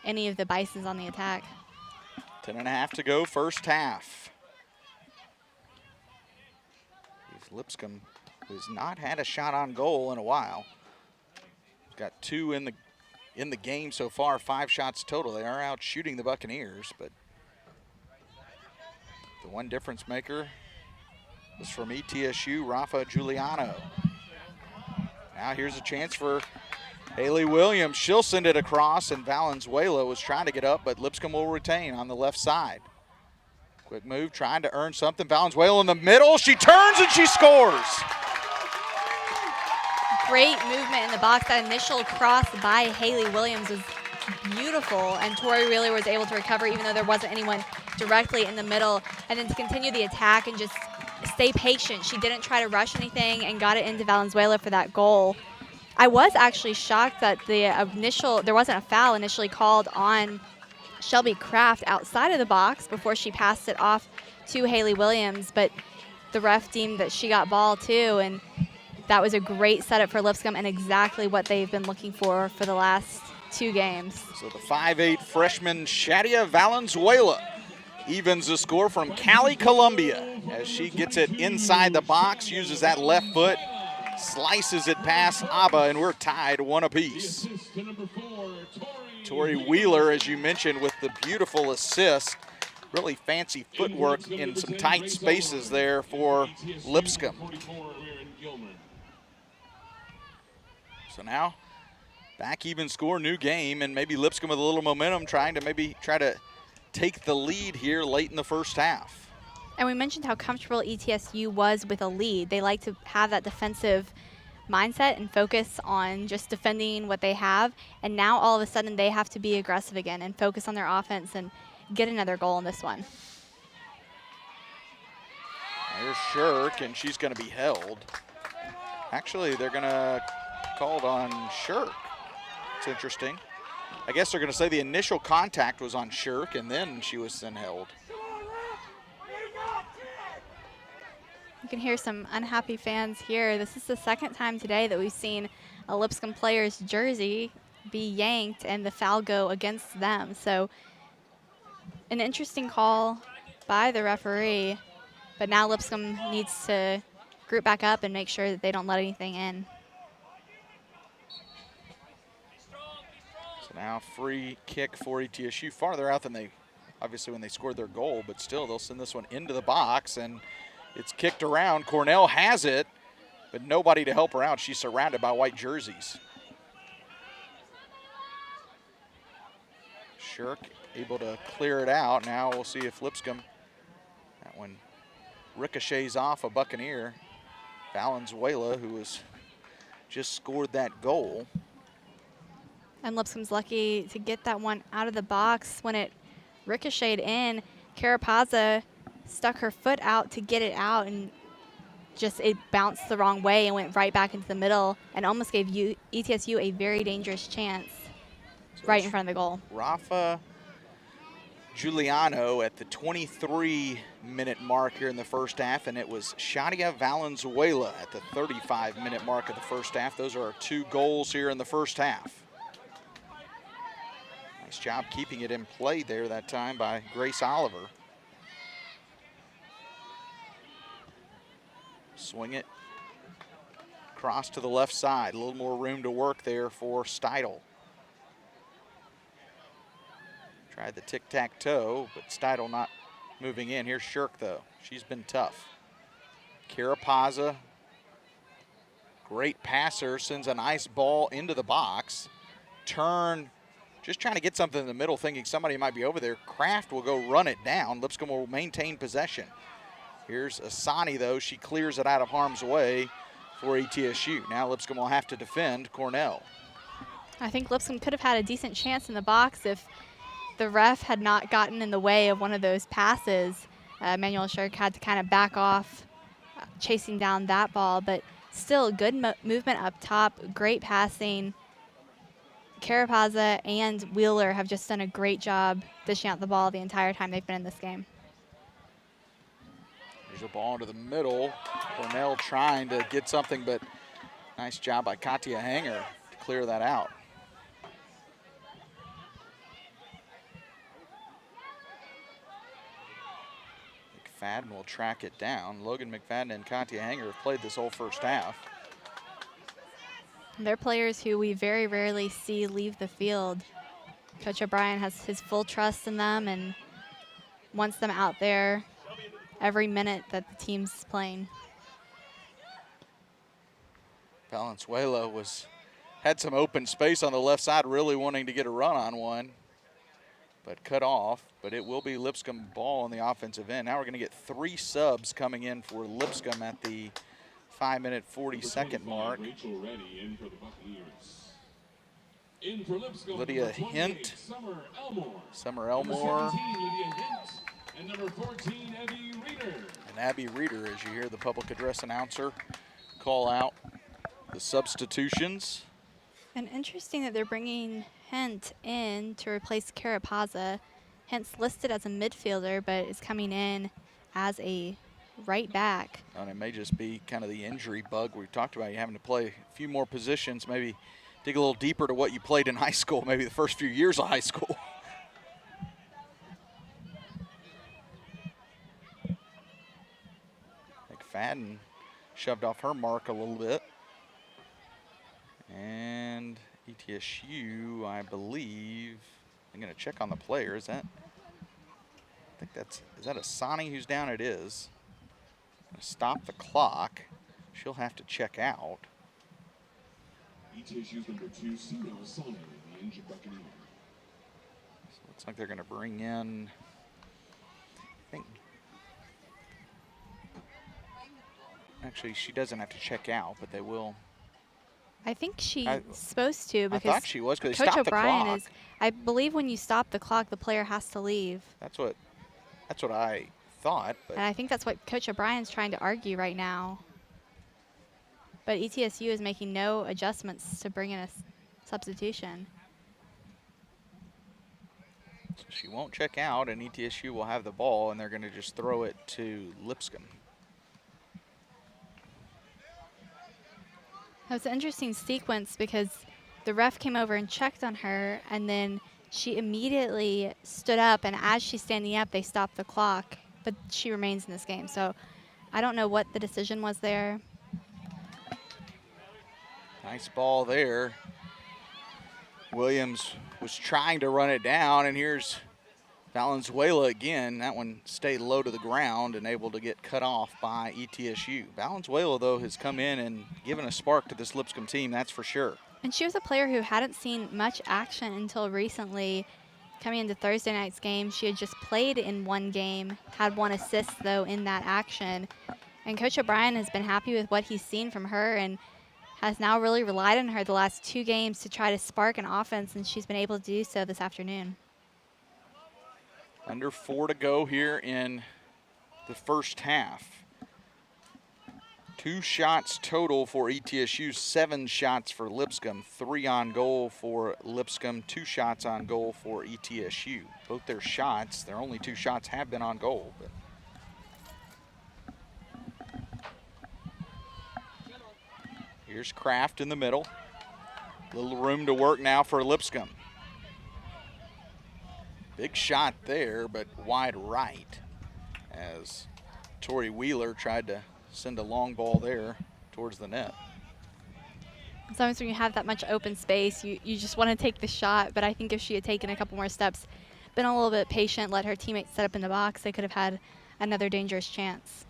any of the Bisons on the attack. 10:30 to go, first half. Lipscomb has not had a shot on goal in a while. Got two in in the game so far, 5 shots total. They are out shooting the Buccaneers, but the one difference maker was from ETSU, Rafa Giuliano. Now here's a chance for Haley Williams. She'll send it across, and Valenzuela was trying to get up, but Lipscomb will retain on the left side. Quick move, trying to earn something. Valenzuela in the middle. She turns and she scores. Great movement in the box. That initial cross by Haley Williams was beautiful, and Tori Wheeler was able to recover even though there wasn't anyone directly in the middle. And then to continue the attack and just stay patient. She didn't try to rush anything and got it into Valenzuela for that goal. I was actually shocked that there wasn't a foul initially called on Shelby Kraft outside of the box before she passed it off to Haley Williams, but the ref deemed that she got ball too, and that was a great setup for Lipscomb and exactly what they've been looking for the last 2 games. So the 5'8" freshman Shadia Valenzuela evens the score from Cali, Columbia, as she gets it inside the box, uses that left foot, slices it past Abba, and we're tied 1 apiece. Tori Wheeler, as you mentioned, with the beautiful assist. Really fancy footwork in some tight spaces there for Lipscomb. So now, back even score, new game, and maybe Lipscomb with a little momentum, trying to try to take the lead here late in the first half. And we mentioned how comfortable ETSU was with a lead. They like to have that defensive mindset and focus on just defending what they have, and now all of a sudden they have to be aggressive again and focus on their offense and get another goal in this one. There's Shirk, and she's going to be held. Actually, they're going to call it on Shirk. It's interesting. I guess they're going to say the initial contact was on Shirk, and then she was then held. You can hear some unhappy fans here. This is the second time today that we've seen a Lipscomb player's jersey be yanked and the foul go against them. So an interesting call by the referee, but now Lipscomb needs to group back up and make sure that they don't let anything in. So now free kick for ETSU, farther out than they, obviously when they scored their goal, but still they'll send this one into the box, and it's kicked around. Cornell has it, but nobody to help her out. She's surrounded by white jerseys. Shirk able to clear it out. Now we'll see if Lipscomb, that one ricochets off a Buccaneer. Valenzuela, who has just scored that goal. And Lipscomb's lucky to get that one out of the box. When it ricocheted in, Carapaza stuck her foot out to get it out, and just it bounced the wrong way and went right back into the middle and almost gave ETSU a very dangerous chance right in front of the goal. Rafa Giuliano at the 23-minute mark here in the first half, and it was Shadia Valenzuela at the 35-minute mark of the first half. Those are our 2 goals here in the first half. Nice job keeping it in play there that time by Grace Oliver. Swing it across to the left side. A little more room to work there for Steidel. Tried the tic-tac-toe, but Steidel not moving in. Here's Shirk, though. She's been tough. Carapaza, great passer, sends a nice ball into the box. Turn, just trying to get something in the middle, thinking somebody might be over there. Kraft will go run it down. Lipscomb will maintain possession. Here's Asani, though. She clears it out of harm's way for ETSU. Now Lipscomb will have to defend Cornell. I think Lipscomb could have had a decent chance in the box if the ref had not gotten in the way of one of those passes. Manuel Shirk had to kind of back off, chasing down that ball, but still good movement up top, great passing. Carapaza and Wheeler have just done a great job dishing out the ball the entire time they've been in this game. There's a ball into the middle. Cornell trying to get something, but nice job by Katia Hanger to clear that out. McFadden will track it down. Logan McFadden and Katia Hanger have played this whole first half. They're players who we very rarely see leave the field. Coach O'Brien has his full trust in them and wants them out there every minute that the team's playing. Valenzuela had some open space on the left side, really wanting to get a run on one, but cut off. But it will be Lipscomb ball on the offensive end. Now we're going to get 3 subs coming in for Lipscomb at the 5-minute 40-second mark. Rachel Reddy in for the Buccaneers. In for Lipscomb, Lydia number 28, Hint. Summer Elmore. Number 17, Lydia Hint. And number 14, Abby Reeder. And Abby Reeder, as you hear the public address announcer call out the substitutions. And interesting that they're bringing Hent in to replace Carapaza. Hent's listed as a midfielder, but is coming in as a right back. And it may just be kind of the injury bug we talked about. You having to play a few more positions, maybe dig a little deeper to what you played in high school, maybe the first few years of high school. McFadden shoved off her mark a little bit. And ETSU, I believe, I'm going to check on the player. Is that Asani who's down? It is. Gonna stop the clock. She'll have to check out. ETSU's number 2, Sina Asani, the injured Buccaneer. So looks like they're going to bring in, I think, actually she doesn't have to check out, but they will. I think she's supposed to, because I thought she was, because they Coach stopped the O'Brien clock. I believe when you stop the clock, the player has to leave. That's what I thought. But And I think that's what Coach O'Brien's trying to argue right now. But ETSU is making no adjustments to bring in a substitution. So she won't check out, and ETSU will have the ball, and they're going to just throw it to Lipscomb. It was an interesting sequence because the ref came over and checked on her, and then she immediately stood up, and as she's standing up, they stopped the clock, but she remains in this game. So I don't know what the decision was there. Nice ball there. Williams was trying to run it down, and here's Valenzuela again. That one stayed low to the ground and able to get cut off by ETSU. Valenzuela, though, has come in and given a spark to this Lipscomb team, that's for sure. And she was a player who hadn't seen much action until recently. Coming into Thursday night's game, she had just played in one game, had 1 assist, though, in that action. And Coach O'Brien has been happy with what he's seen from her and has now really relied on her the last 2 games to try to spark an offense, and she's been able to do so this afternoon. Under 4 to go here in the first half. 2 shots total for ETSU, 7 shots for Lipscomb, 3 on goal for Lipscomb, 2 shots on goal for ETSU. Both their shots, their only 2 shots have been on goal. But here's Kraft in the middle. Little room to work now for Lipscomb. Big shot there, but wide right as Tori Wheeler tried to send a long ball there towards the net. Sometimes when you have that much open space, you just want to take the shot, but I think if she had taken a couple more steps, been a little bit patient, let her teammates set up in the box, they could have had another dangerous chance.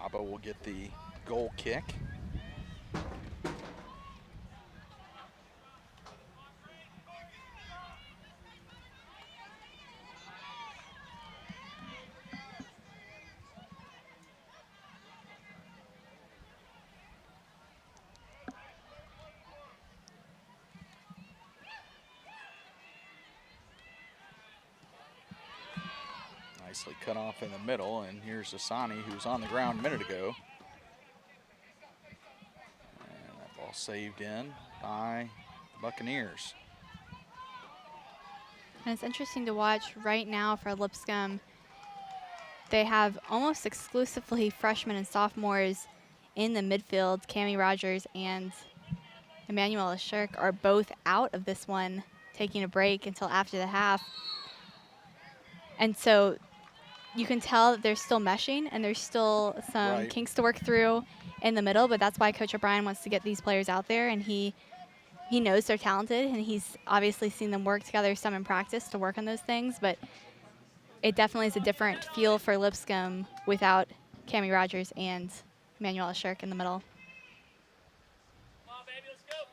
Abba will get the goal kick. Nicely cut off in the middle, and here's Asani, who was on the ground a minute ago. And that ball saved in by the Buccaneers. And it's interesting to watch right now for Lipscomb. They have almost exclusively freshmen and sophomores in the midfield. Cammie Rogers and Emmanuela Shirk are both out of this one, taking a break until after the half. And so you can tell that they're still meshing and there's still some kinks to work through in the middle, but that's why Coach O'Brien wants to get these players out there, and he knows they're talented, and he's obviously seen them work together some in practice to work on those things, but it definitely is a different feel for Lipscomb without Cammie Rogers and Manuela Shirk in the middle.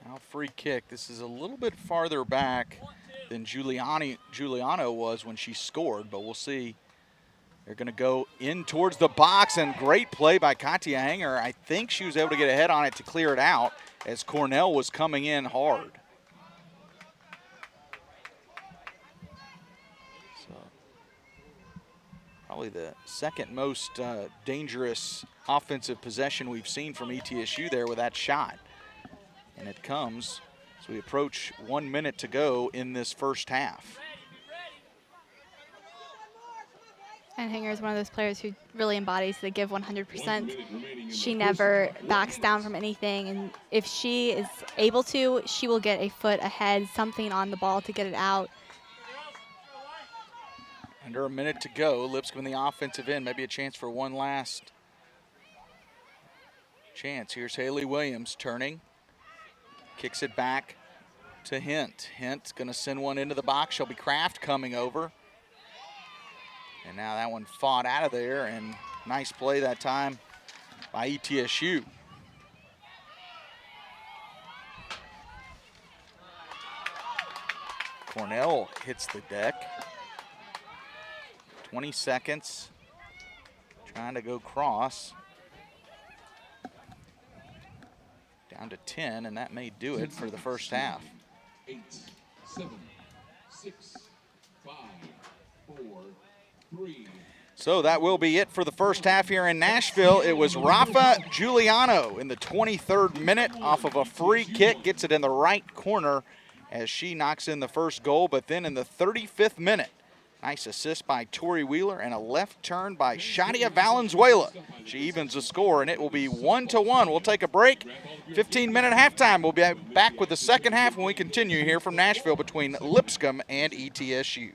Now free kick. This is a little bit farther back than Giuliano was when she scored, but we'll see. They're going to go in towards the box, and great play by Katia Hanger. I think she was able to get a head on it to clear it out as Cornell was coming in hard. So probably the second most dangerous offensive possession we've seen from ETSU there with that shot. And it comes as we approach 1 minute to go in this first half. And Hanger is one of those players who really embodies the give 100%. She never backs down from anything, and if she is able to, she will get a foot ahead, something on the ball to get it out. Under a minute to go, Lipscomb in the offensive end, maybe a chance for one last chance. Here's Haley Williams turning, kicks it back to Hint. Hint's gonna send one into the box. Shelby Kraft coming over. And now that one fought out of there, and nice play that time by ETSU. Cornell hits the deck. 20 seconds, trying to go cross. Down to 10, and that may do it for the first half. 8, 7, 6, 5, 4, 3. So that will be it for the first half here in Nashville. It was Rafa Giuliano in the 23rd minute off of a free kick, gets it in the right corner as she knocks in the first goal. But then in the 35th minute, nice assist by Tori Wheeler and a left turn by Shadia Valenzuela. She evens the score, and it will be 1-1. We'll take a break. 15-minute halftime. We'll be back with the second half when we continue here from Nashville between Lipscomb and ETSU.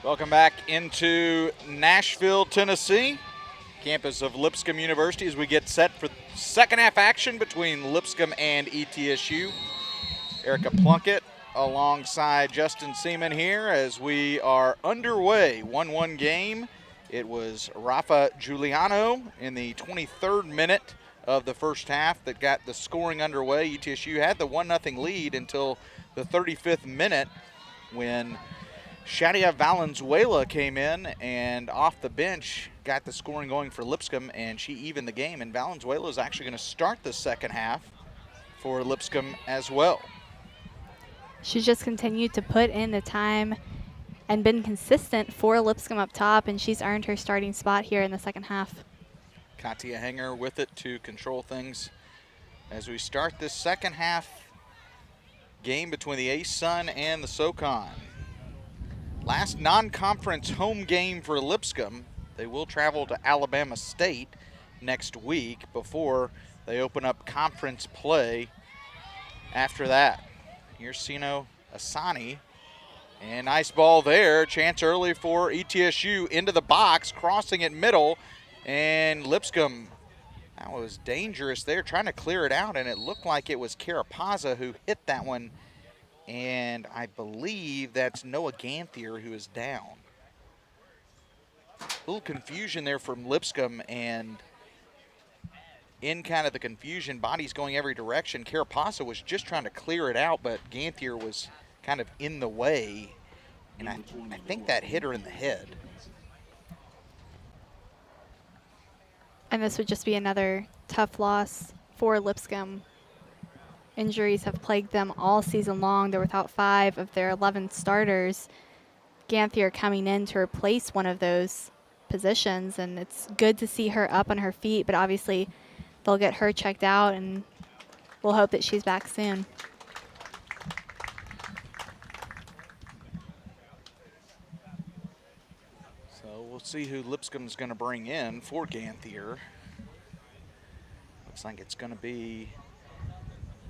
Welcome back into Nashville, Tennessee, campus of Lipscomb University, as we get set for second half action between Lipscomb and ETSU. Erica Plunkett alongside Justin Seaman here as we are underway. 1-1 game. It was Rafa Giuliano in the 23rd minute of the first half that got the scoring underway. ETSU had the 1-0 lead until the 35th minute when Shadia Valenzuela came in and off the bench got the scoring going for Lipscomb, and she evened the game. And Valenzuela is actually going to start the second half for Lipscomb as well. She's just continued to put in the time and been consistent for Lipscomb up top, and she's earned her starting spot here in the second half. Katia Hanger with it to control things as we start this second half game between the ASUN and the SoCon. Last non-conference home game for Lipscomb. They will travel to Alabama State next week before they open up conference play after that. Here's Sino Asani, and nice ball there. Chance early for ETSU into the box, crossing it middle, and Lipscomb, that was dangerous there, trying to clear it out, and it looked like it was Carapaza who hit that one. And I believe that's Noah Ganthier who is down. A little confusion there from Lipscomb, and in kind of the confusion, bodies going every direction. Carapaza was just trying to clear it out, but Ganthier was kind of in the way, and I think that hit her in the head. And this would just be another tough loss for Lipscomb. Injuries have plagued them all season long. They're without 5 of their 11 starters. Ganthier coming in to replace one of those positions, and it's good to see her up on her feet, but obviously they'll get her checked out, and we'll hope that she's back soon. So we'll see who Lipscomb's going to bring in for Ganthier. Looks like it's going to be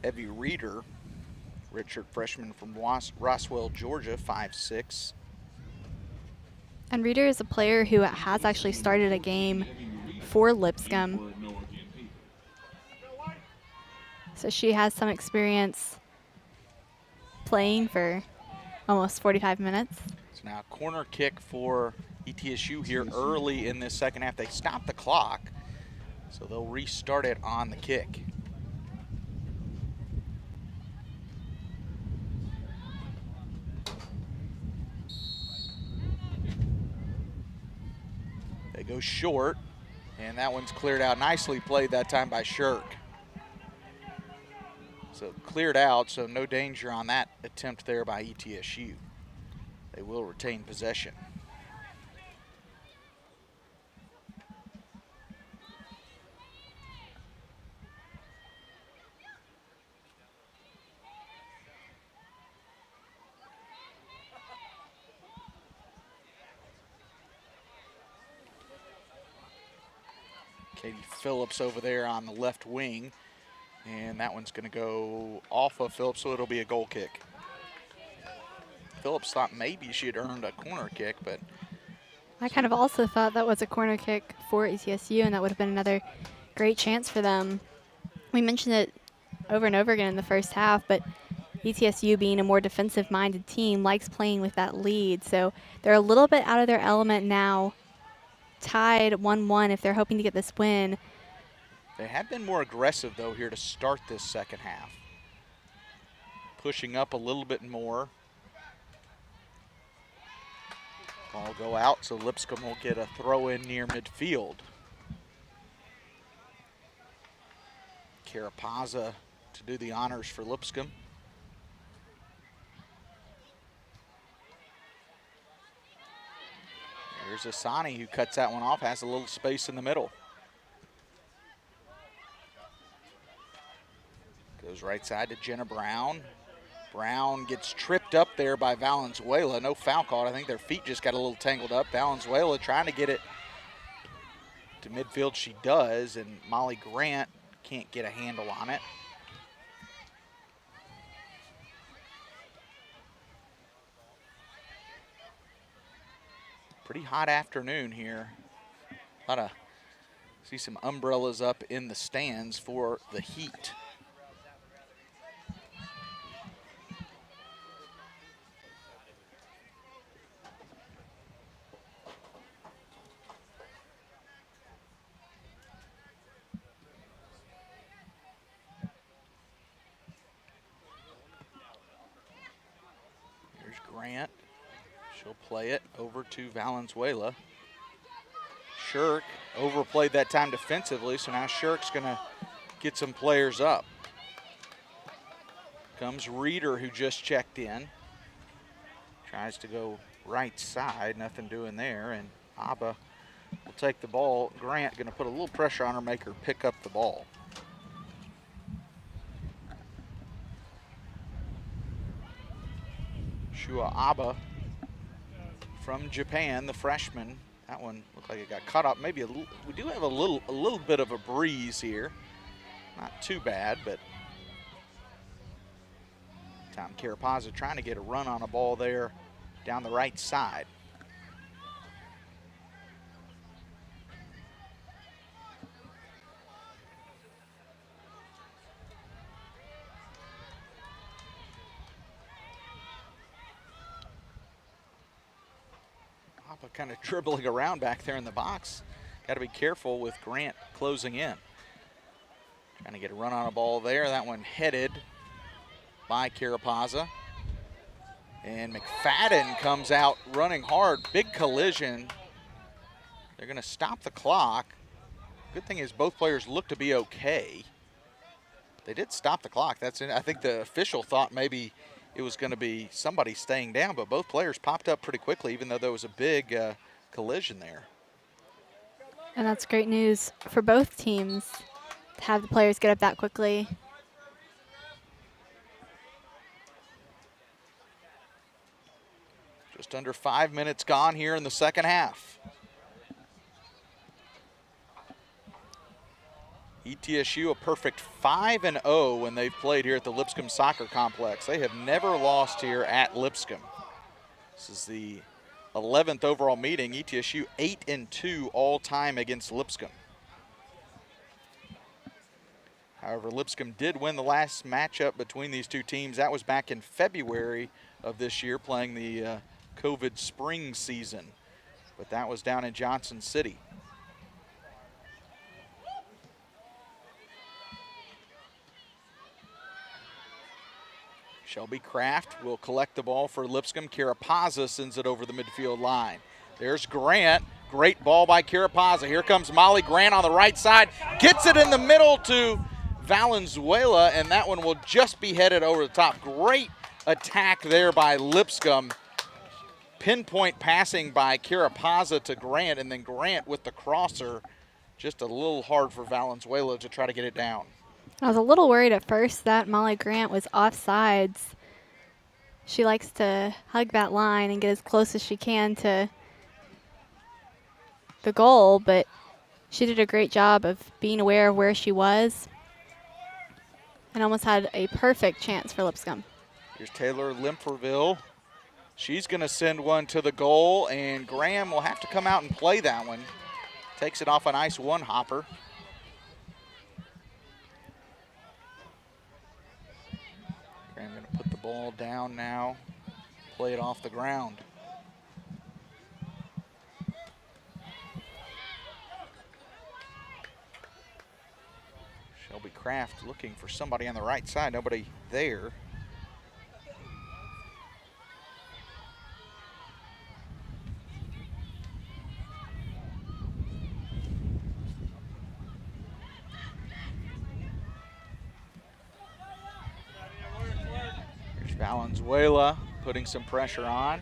Evie Reeder, redshirt freshman from Roswell, Georgia, 5'6". And Reeder is a player who has actually started a game for Lipscomb. So she has some experience playing for almost 45 minutes. So now corner kick for ETSU here early in this second half. They stopped the clock, so they'll restart it on the kick. They go short, and that one's cleared out. Nicely played that time by Shirk. So cleared out, so no danger on that attempt there by ETSU. They will retain possession. Katie Phillips over there on the left wing, and that one's going to go off of Phillips, so it'll be a goal kick. Phillips thought maybe she had earned a corner kick, but I kind of also thought that was a corner kick for ETSU, and that would have been another great chance for them. We mentioned it over and over again in the first half, but ETSU, being a more defensive-minded team, likes playing with that lead. So they're a little bit out of their element now, tied 1-1 if they're hoping to get this win. They have been more aggressive, though, here to start this second half. Pushing up a little bit more. Ball go out, so Lipscomb will get a throw in near midfield. Carapaza to do the honors for Lipscomb. Here's Asani, who cuts that one off, has a little space in the middle. Goes right side to Jenna Brown. Brown gets tripped up there by Valenzuela. No foul called. I think their feet just got a little tangled up. Valenzuela trying to get it to midfield. She does, and Molly Grant can't get a handle on it. Pretty hot afternoon here. See some umbrellas up in the stands for the heat. Here's Grant. She'll play it over to Valenzuela. Shirk overplayed that time defensively, so now Shirk's going to get some players up. Comes Reeder, who just checked in. Tries to go right side, nothing doing there, and Abba will take the ball. Grant going to put a little pressure on her, make her pick up the ball. Shua Abba from Japan, the freshman. That one looked like it got caught up. Maybe we do have a little bit of a breeze here. Not too bad, but Tom Carapazza trying to get a run on a ball there down the right side. Kind of dribbling around back there in the box. Got to be careful with Grant closing in. Trying to get a run on a ball there. That one headed by Carapazza. And McFadden comes out running hard. Big collision. They're going to stop the clock. Good thing is both players look to be okay. They did stop the clock. I think the official thought maybe it was going to be somebody staying down, but both players popped up pretty quickly, even though there was a big collision there. And that's great news for both teams to have the players get up that quickly. Just under 5 minutes gone here in the second half. ETSU a perfect 5-0 when they've played here at the Lipscomb Soccer Complex. They have never lost here at Lipscomb. This is the 11th overall meeting. ETSU 8-2 all time against Lipscomb. However, Lipscomb did win the last matchup between these two teams. That was back in February of this year, playing the COVID spring season. But that was down in Johnson City. Shelby Kraft will collect the ball for Lipscomb. Carapazza sends it over the midfield line. There's Grant. Great ball by Carapazza. Here comes Molly Grant on the right side. Gets it in the middle to Valenzuela, and that one will just be headed over the top. Great attack there by Lipscomb. Pinpoint passing by Carapazza to Grant, and then Grant with the crosser. Just a little hard for Valenzuela to try to get it down. I was a little worried at first that Molly Grant was offsides. She likes to hug that line and get as close as she can to the goal, but she did a great job of being aware of where she was and almost had a perfect chance for Lipscomb. Here's Taylor Limperville. She's going to send one to the goal, and Graham will have to come out and play that one. Takes it off a nice one-hopper. Graham going to put the ball down now, play it off the ground. Shelby Kraft looking for somebody on the right side, nobody there. Here's Valenzuela putting some pressure on.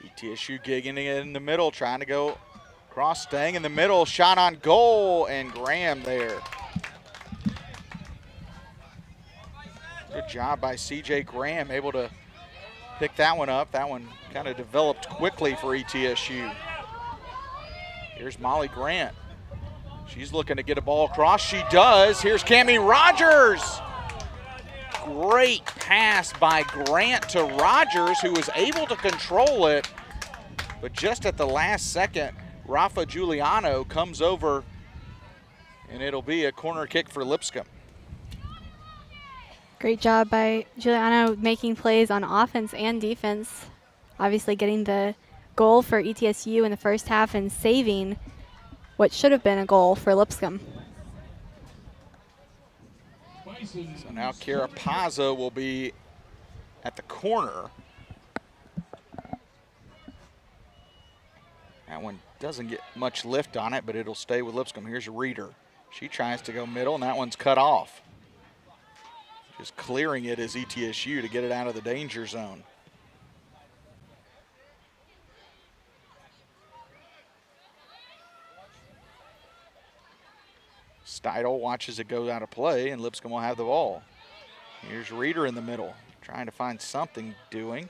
ETSU gigging it in the middle, trying to go cross, staying in the middle, shot on goal, and Graham there. Good job by CJ Graham, able to pick that one up. That one kind of developed quickly for ETSU. Here's Molly Grant. She's looking to get a ball across. She does. Here's Cammie Rogers. Great pass by Grant to Rogers, who was able to control it. But just at the last second, Rafa Giuliano comes over, and it'll be a corner kick for Lipscomb. Great job by Giuliano making plays on offense and defense. Obviously getting the goal for ETSU in the first half and saving what should have been a goal for Lipscomb. So now Kara Pazza will be at the corner. That one doesn't get much lift on it, but it'll stay with Lipscomb. Here's Reeder. She tries to go middle, and that one's cut off. Just clearing it as ETSU to get it out of the danger zone. Steidel watches it go out of play, and Lipscomb will have the ball. Here's Reeder in the middle, trying to find something doing.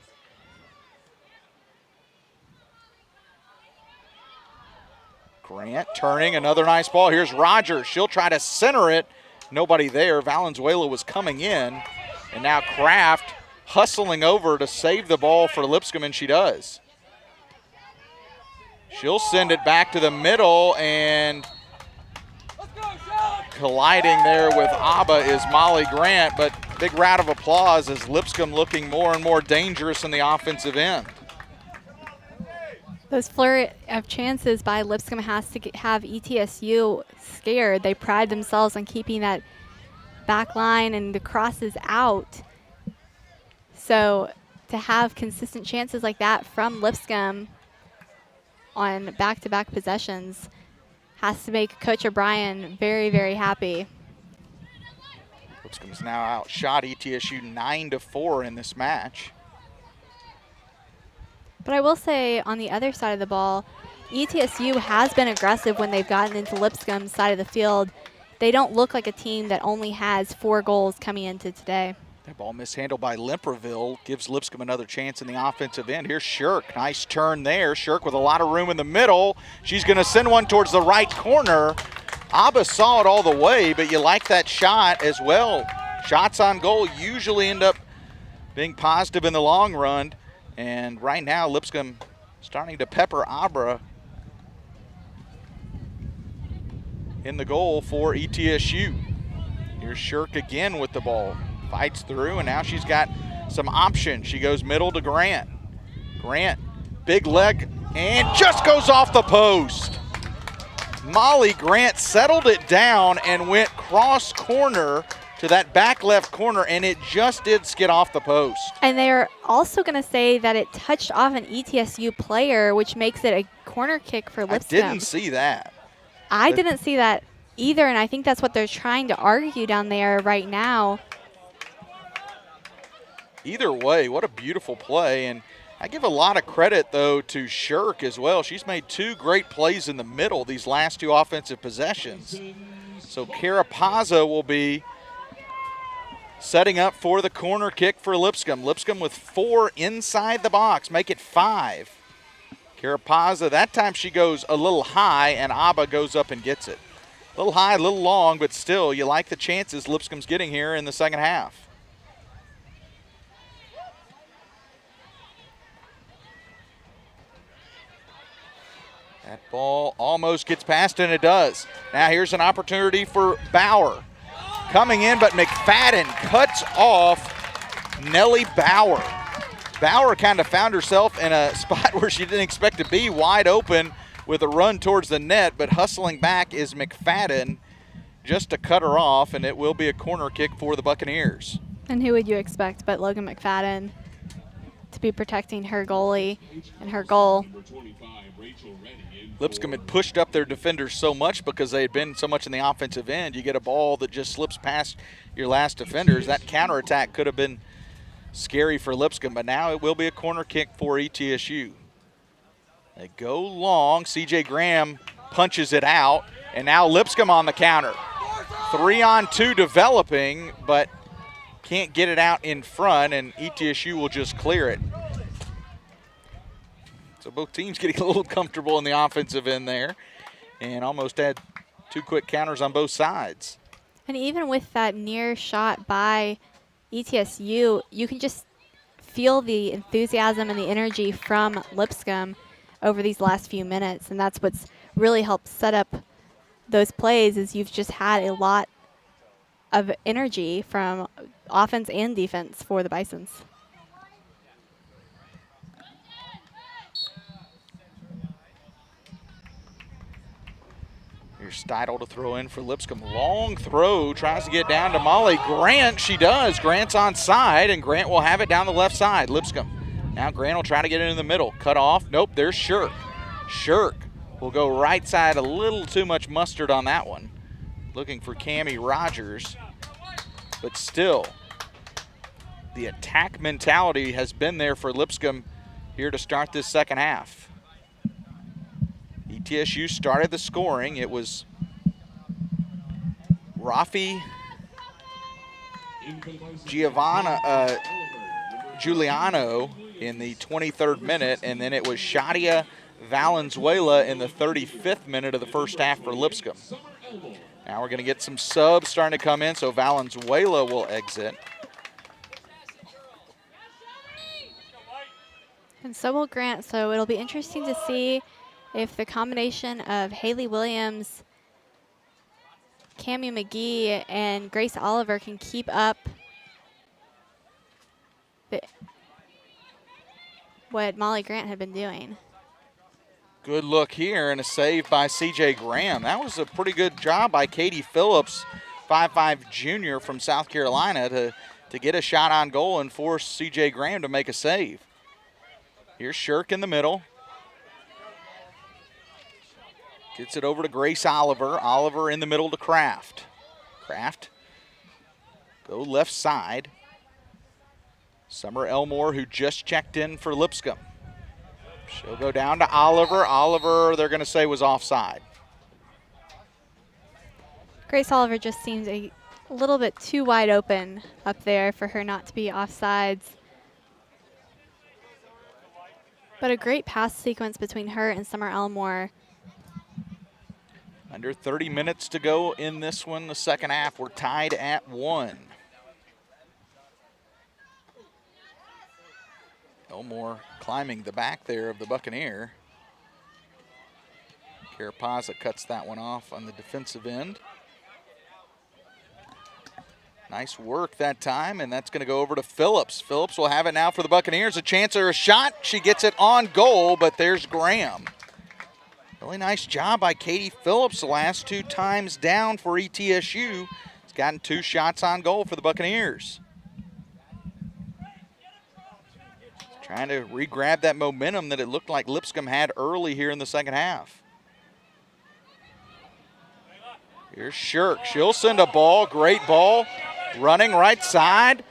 Grant turning, another nice ball. Here's Rogers. She'll try to center it. Nobody there. Valenzuela was coming in, and now Kraft hustling over to save the ball for Lipscomb, and she does. She'll send it back to the middle, and colliding there with Abba is Molly Grant, but big round of applause as Lipscomb looking more and more dangerous in the offensive end. Those flurry of chances by Lipscomb has to have ETSU scared. They pride themselves on keeping that back line and the crosses out. So to have consistent chances like that from Lipscomb on back-to-back possessions has to make Coach O'Brien very, very happy. Lipscomb's now outshot ETSU 9-4 in this match. But I will say on the other side of the ball, ETSU has been aggressive when they've gotten into Lipscomb's side of the field. They don't look like a team that only has 4 goals coming into today. That ball mishandled by Lemperville gives Lipscomb another chance in the offensive end. Here's Shirk. Nice turn there. Shirk with a lot of room in the middle. She's going to send one towards the right corner. Abba saw it all the way, but you like that shot as well. Shots on goal usually end up being positive in the long run. And right now, Lipscomb starting to pepper Abra in the goal for ETSU. Here's Shirk again with the ball. Fights through, and now she's got some options. She goes middle to Grant. Grant, big leg, and just goes off the post. Molly Grant settled it down and went cross corner to that back left corner, and it just did skid off the post. And they're also going to say that it touched off an ETSU player, which makes it a corner kick for Lipscomb. I didn't see that. I didn't see that either, and I think that's what they're trying to argue down there right now. Either way, what a beautiful play. And I give a lot of credit, though, to Shirk as well. She's made 2 great plays in the middle these last 2 offensive possessions. So Kara Pazza will be setting up for the corner kick for Lipscomb. Lipscomb with 4 inside the box, make it 5. Kara Pazza, that time she goes a little high, and Abba goes up and gets it. A little high, a little long, but still, you like the chances Lipscomb's getting here in the second half. That ball almost gets past, and it does. Now here's an opportunity for Bauer. Coming in, but McFadden cuts off Nellie Bauer. Bauer kind of found herself in a spot where she didn't expect to be, wide open with a run towards the net, but hustling back is McFadden just to cut her off, and it will be a corner kick for the Buccaneers. And who would you expect but Logan McFadden to be protecting her goalie and her goal? Lipscomb had pushed up their defenders so much because they had been so much in the offensive end. You get a ball that just slips past your last defenders. That counterattack could have been scary for Lipscomb, but now it will be a corner kick for ETSU. They go long. C.J. Graham punches it out, and now Lipscomb on the counter. 3-on-2 developing, but can't get it out in front, and ETSU will just clear it. So both teams getting a little comfortable in the offensive end there, and almost had 2 quick counters on both sides. And even with that near shot by ETSU, you can just feel the enthusiasm and the energy from Lipscomb over these last few minutes, and that's what's really helped set up those plays. Is you've just had a lot of energy from offense and defense for the Bisons. Here's Steidel to throw in for Lipscomb. Long throw, tries to get down to Molly Grant. She does. Grant's on side, and Grant will have it down the left side. Lipscomb. Now Grant will try to get it in the middle. Cut off. Nope, there's Shirk. Shirk will go right side. A little too much mustard on that one. Looking for Cammie Rogers. But still, the attack mentality has been there for Lipscomb here to start this second half. ETSU started the scoring. It was Rafi Giuliano in the 23rd minute, and then it was Shadia Valenzuela in the 35th minute of the first half for Lipscomb. Now we're going to get some subs starting to come in, so Valenzuela will exit. And so will Grant, so it'll be interesting to see if the combination of Haley Williams, Cammie McGee, and Grace Oliver can keep up what Molly Grant had been doing. Good look here and a save by C.J. Graham. That was a pretty good job by Katie Phillips, 5'5" junior from South Carolina, to get a shot on goal and force C.J. Graham to make a save. Here's Shirk in the middle. Gets it over to Grace Oliver. Oliver in the middle to Kraft. Kraft go left side. Summer Elmore, who just checked in for Lipscomb. She'll go down to Oliver. Oliver, they're going to say, was offside. Grace Oliver just seems a little bit too wide open up there for her not to be offsides. But a great pass sequence between her and Summer Elmore. Under 30 minutes to go in this one, the second half. We're tied at 1. Elmore climbing the back there of the Buccaneer. Carapaza cuts that one off on the defensive end. Nice work that time, and that's going to go over to Phillips. Phillips will have it now for the Buccaneers. A chance or a shot. She gets it on goal, but there's Graham. Really nice job by Katie Phillips the last 2 times down for ETSU. It's gotten 2 shots on goal for the Buccaneers. Trying to re-grab that momentum that it looked like Lipscomb had early here in the second half. Here's Shirk. She'll send a ball. Great ball. Running right side.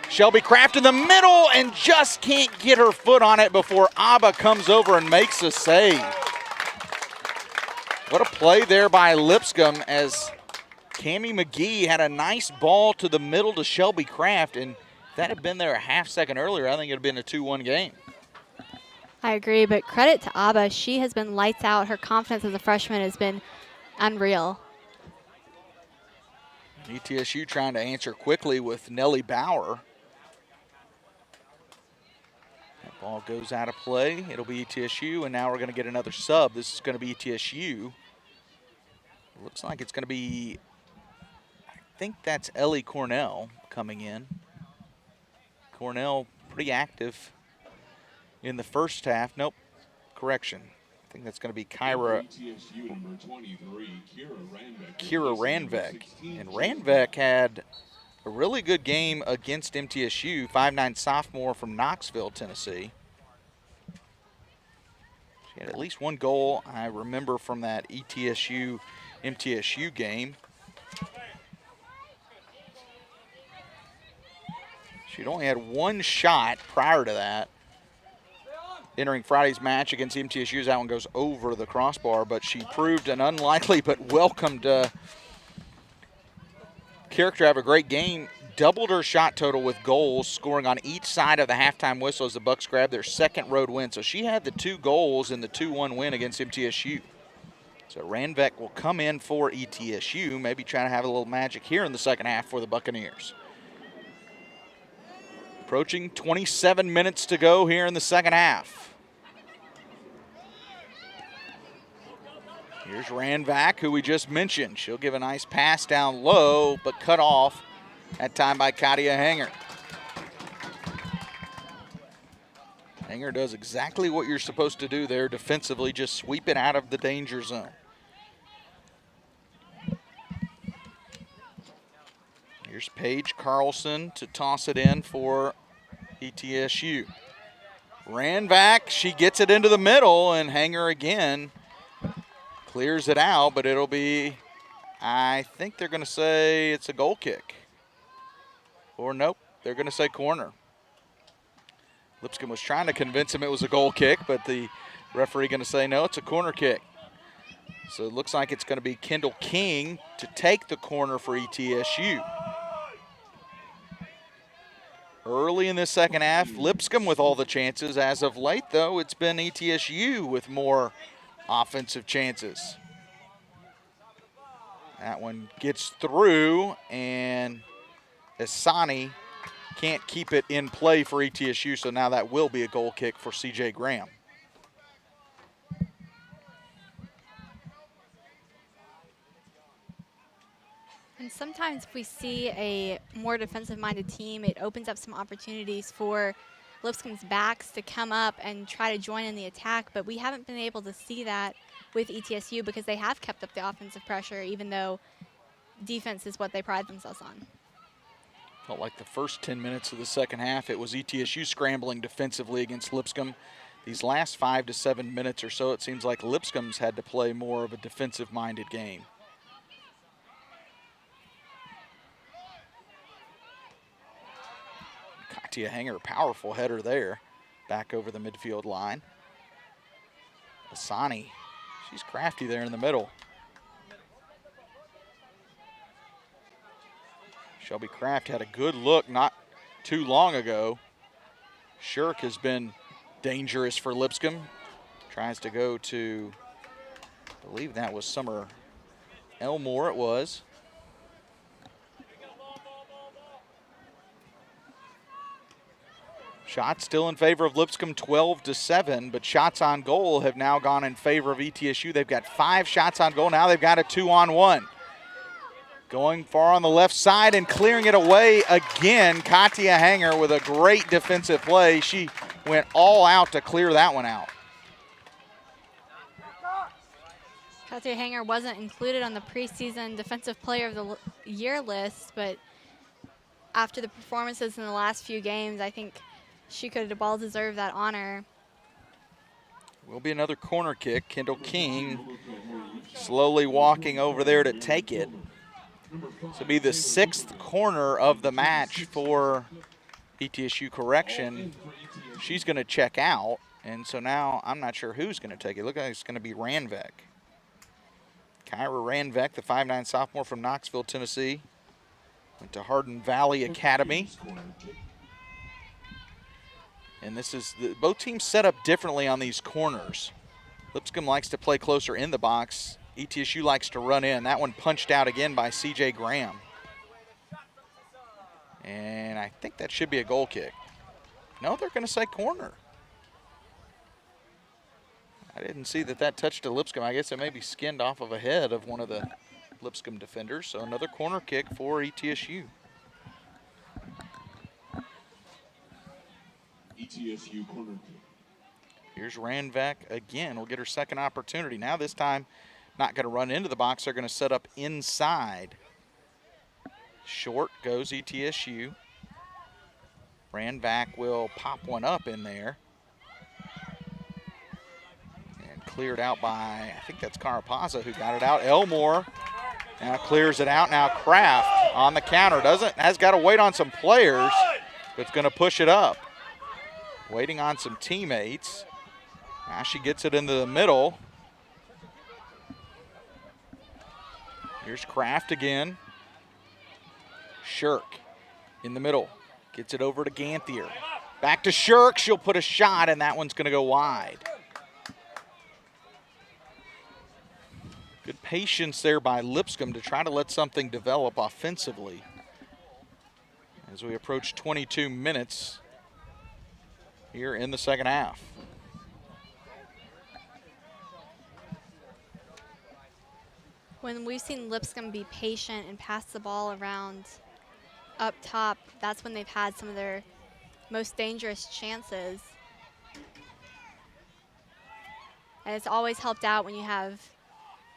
Shelby Kraft in the middle and just can't get her foot on it before Abba comes over and makes a save. What a play there by Lipscomb as Cammie McGee had a nice ball to the middle to Shelby Kraft, and if that had been there a half second earlier, I think it would have been a 2-1 game. I agree, but credit to Abba. She has been lights out. Her confidence as a freshman has been unreal. ETSU trying to answer quickly with Nellie Bauer. That ball goes out of play. It'll be ETSU, and now we're going to get another sub. This is going to be ETSU. Looks like it's going to be, I think that's Ellie Cornell coming in. Cornell pretty active in the first half. Nope, correction. I think that's going to be Kira Ranvek. And Ranvek had a really good game against MTSU, 5'9" sophomore from Knoxville, Tennessee. She had at least 1 goal I remember from that ETSU-MTSU game. She'd only had 1 shot prior to that. Entering Friday's match against MTSU, that one goes over the crossbar, but she proved an unlikely but welcomed character to have a great game. Doubled her shot total with goals, scoring on each side of the halftime whistle as the Bucks grabbed their 2nd road win. So she had the 2 goals in the 2-1 win against MTSU. So Ranvek will come in for ETSU, maybe trying to have a little magic here in the second half for the Buccaneers. Approaching 27 minutes to go here in the second half. Here's Ranvak, who we just mentioned. She'll give a nice pass down low, but cut off that time by Katia Hanger. Hanger does exactly what you're supposed to do there defensively, just sweep it out of the danger zone. Here's Paige Carlson to toss it in for ETSU. Ranvak, she gets it into the middle, and Hanger again clears it out, but it'll be, I think they're going to say it's a goal kick. Or nope, they're going to say corner. Lipscomb was trying to convince him it was a goal kick, but the referee going to say no, it's a corner kick. So it looks like it's going to be Kendall King to take the corner for ETSU. Early in this second half, Lipscomb with all the chances. As of late, though, it's been ETSU with more offensive chances. That one gets through, and Asani can't keep it in play for ETSU, so now that will be a goal kick for CJ Graham. And sometimes if we see a more defensive-minded team, it opens up some opportunities for Lipscomb's backs to come up and try to join in the attack, but we haven't been able to see that with ETSU because they have kept up the offensive pressure, even though defense is what they pride themselves on. Felt like the first 10 minutes of the second half, it was ETSU scrambling defensively against Lipscomb. These last 5 to 7 minutes or so, it seems like Lipscomb's had to play more of a defensive-minded game. Katia Hanger, powerful header there, back over the midfield line. Asani, she's crafty there in the middle. Shelby Kraft had a good look not too long ago. Shirk has been dangerous for Lipscomb. Tries to go to, I believe that was Summer Elmore, it was. Shots still in favor of Lipscomb, 12-7, but shots on goal have now gone in favor of ETSU. They've got 5 shots on goal. Now they've got a 2-on-1. Going far on the left side and clearing it away again. Katia Hanger with a great defensive play. She went all out to clear that one out. Katia Hanger wasn't included on the preseason Defensive Player of the Year list, but after the performances in the last few games, I think she could have well deserved that honor. Will be another corner kick. Kendall King slowly walking over there to take it. This will be the 6th corner of the match for ETSU Correction. She's going to check out, and so now I'm not sure who's going to take it. Looks like it's going to be Ranvek. Kyra Ranvek, the 5'9" sophomore from Knoxville, Tennessee. Went to Hardin Valley Academy. And this is both teams set up differently on these corners. Lipscomb likes to play closer in the box. ETSU likes to run in. That one punched out again by CJ Graham. And I think that should be a goal kick. No, they're going to say corner. I didn't see that touched a Lipscomb. I guess it may be skinned off of a head of one of the Lipscomb defenders. So another corner kick for ETSU. ETSU corner kick. Here's Ranvek again. Will get her second opportunity. Now this time, not going to run into the box. They're going to set up inside. Short goes ETSU. Ranvek will pop one up in there. And cleared out by, I think that's Carapaza who got it out. Elmore now clears it out. Now Kraft on the counter. Has got to wait on some players, but it's going to push it up. Waiting on some teammates. Now she gets it into the middle. Here's Kraft again. Shirk in the middle. Gets it over to Ganthier. Back to Shirk. She'll put a shot, and that one's going to go wide. patience there by Lipscomb to try to let something develop offensively. As we approach 22 minutes here in the second half. When we've seen Lipscomb be patient and pass the ball around up top, that's when they've had some of their most dangerous chances. And it's always helped out when you have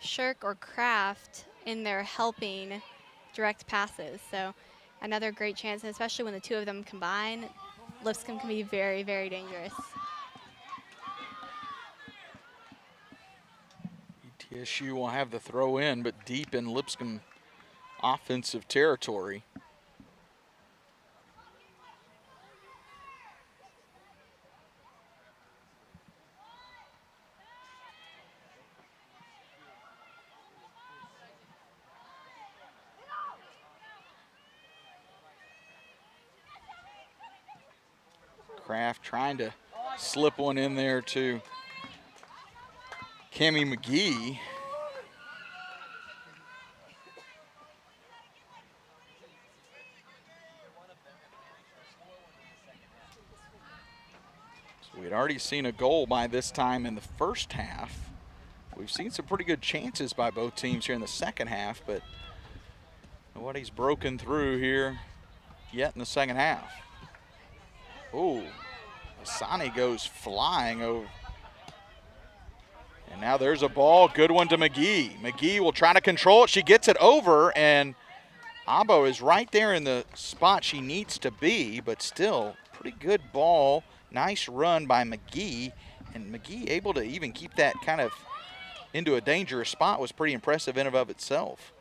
Shirk or Kraft in there helping direct passes. So another great chance, and especially when the two of them combine, Lipscomb can be very, very dangerous. ETSU will have the throw in, but deep in Lipscomb offensive territory. Kraft trying to slip one in there to Cammie McGee. So we had already seen a goal by this time in the first half. We've seen some pretty good chances by both teams here in the second half, but nobody's broken through here yet in the second half. Ooh, Asani goes flying over. And now there's a ball, good one to McGee. McGee will try to control it. She gets it over, and Abo is right there in the spot she needs to be, but still pretty good ball. Nice run by McGee, and McGee able to even keep that kind of into a dangerous spot was pretty impressive in and of itself.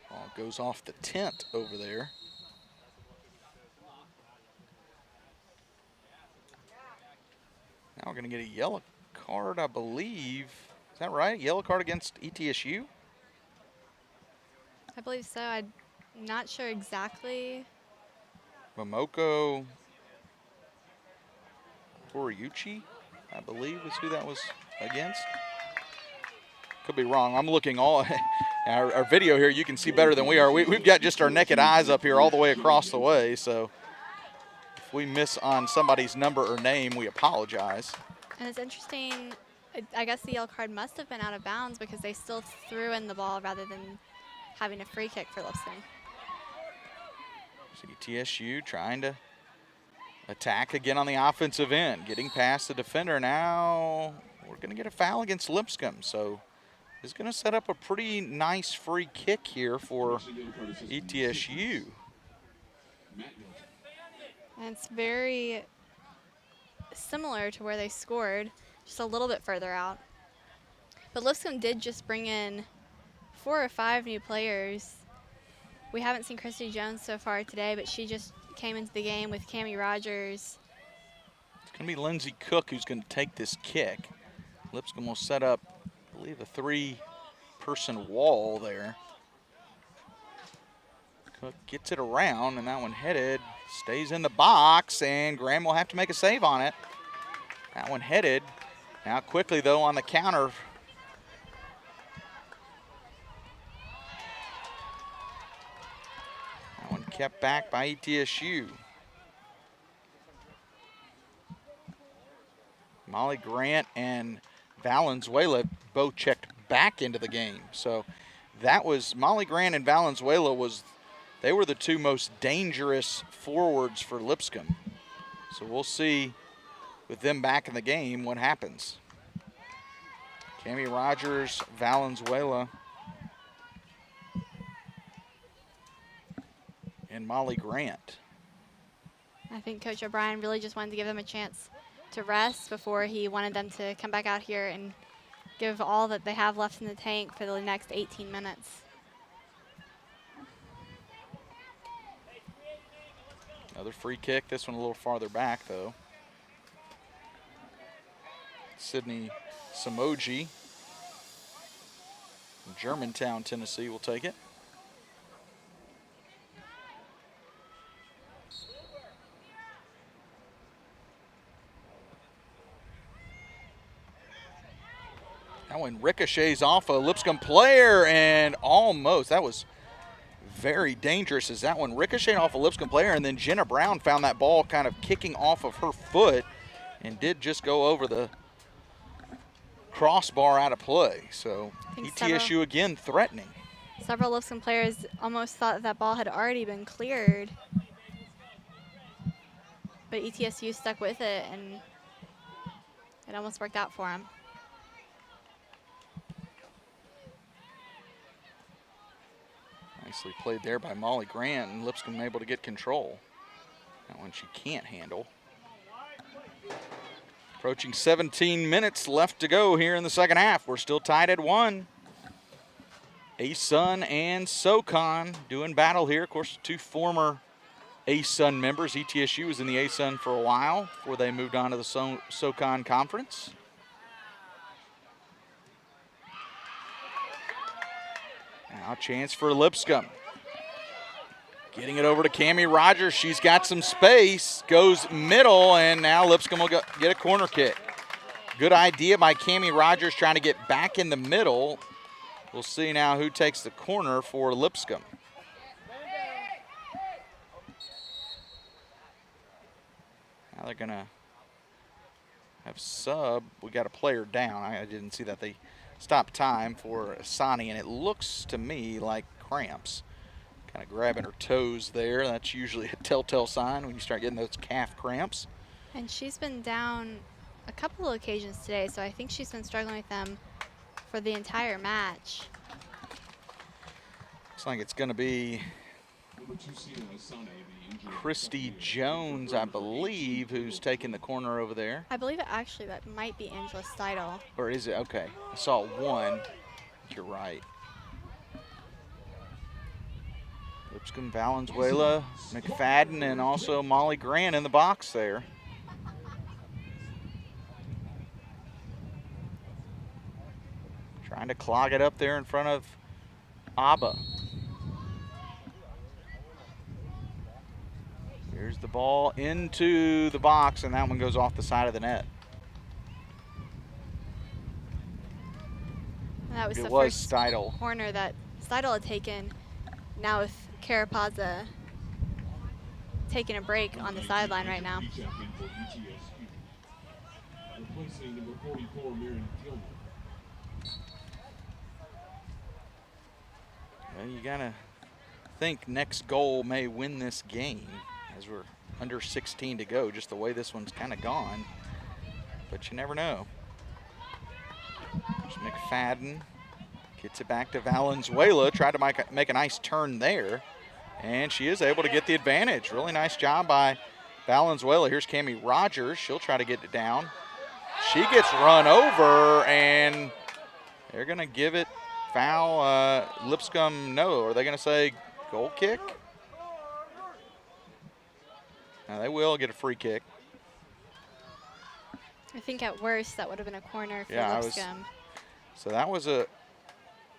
Ball goes off the tent over there. Now we're going to get a yellow card, I believe. Is that right? Yellow card against ETSU? I believe so. I'm not sure exactly. Momoko Horiyuchi, I believe is who that was against. Could be wrong. I'm looking all our video here. You can see better than we are. We've got just our naked eyes up here all the way across the way. So if we miss on somebody's number or name, we apologize. And it's interesting. I guess the yellow card must have been out of bounds because they still threw in the ball rather than having a free kick for Lipscomb. ETSU trying to attack again on the offensive end, getting past the defender. Now we're going to get a foul against Lipscomb. So it's going to set up a pretty nice free kick here for ETSU. And it's very similar to where they scored, just a little bit further out. But Lipscomb did just bring in 4 or 5 new players. We haven't seen Christy Jones so far today, but she just came into the game with Cammie Rogers. It's going to be Lindsey Cook who's going to take this kick. Lipscomb will set up, I believe, a 3-person wall there. Cook gets it around, and that one headed, stays in the box, and Graham will have to make a save on it. That one headed. Now quickly, though, on the counter. That one kept back by ETSU. Molly Grant and Valenzuela both checked back into the game. So that was Molly Grant and Valenzuela they were the 2 most dangerous forwards for Lipscomb. So we'll see with them back in the game what happens. Cammie Rogers, Valenzuela, and Molly Grant. I think Coach O'Brien really just wanted to give them a chance to rest before he wanted them to come back out here and give all that they have left in the tank for the next 18 minutes. Another free kick, this one a little farther back though. Sydney Samoji from Germantown, Tennessee will take it. one ricochets off a Lipscomb player and almost, that was very dangerous as that one ricocheted off a Lipscomb player, and then Jenna Brown found that ball kind of kicking off of her foot and did just go over the crossbar out of play. So ETSU again threatening. Several Lipscomb players almost thought that ball had already been cleared. But ETSU stuck with it, and it almost worked out for them. Nicely played there by Molly Grant, and Lipscomb able to get control. That one she can't handle. Approaching 17 minutes left to go here in the second half. We're still tied at 1. ASUN and SoCon doing battle here. Of course, two former ASUN members. ETSU was in the ASUN for a while before they moved on to the SoCon conference. Now a chance for Lipscomb. Getting it over to Cammie Rogers. She's got some space, goes middle, and now Lipscomb will get a corner kick. Good idea by Cammie Rogers trying to get back in the middle. We'll see now who takes the corner for Lipscomb. Now they're gonna have sub. We got a player down. I didn't see that they stopped time for Asani, and it looks to me like cramps. Kind of grabbing her toes there. That's usually a telltale sign when you start getting those calf cramps. And she's been down a couple of occasions today, so I think she's been struggling with them for the entire match. Looks like it's going to be Christy Jones, I believe, who's taking the corner over there. I believe actually that might be Angela Steidel. Or is it? Okay. I saw one. You're right. Lipscomb, Valenzuela, McFadden, and also Molly Grant in the box there. Trying to clog it up there in front of Abba. Here's the ball into the box, and that one goes off the side of the net. And that was it the was first Steidel. corner that Steidel had taken. Now with Carapazza taking a break on the sideline right now. Well, you gotta think next goal may win this game as we're under 16 to go, just the way this one's kind of gone. But you never know. There's McFadden. Gets it back to Valenzuela. Tried to make a nice turn there. And she is able to get the advantage. Really nice job by Valenzuela. Here's Cammie Rogers. She'll try to get it down. She gets run over, and they're going to give it foul. Lipscomb, no. Are they going to say goal kick? Now they will get a free kick. I think at worst that would have been a corner for Lipscomb. So that was a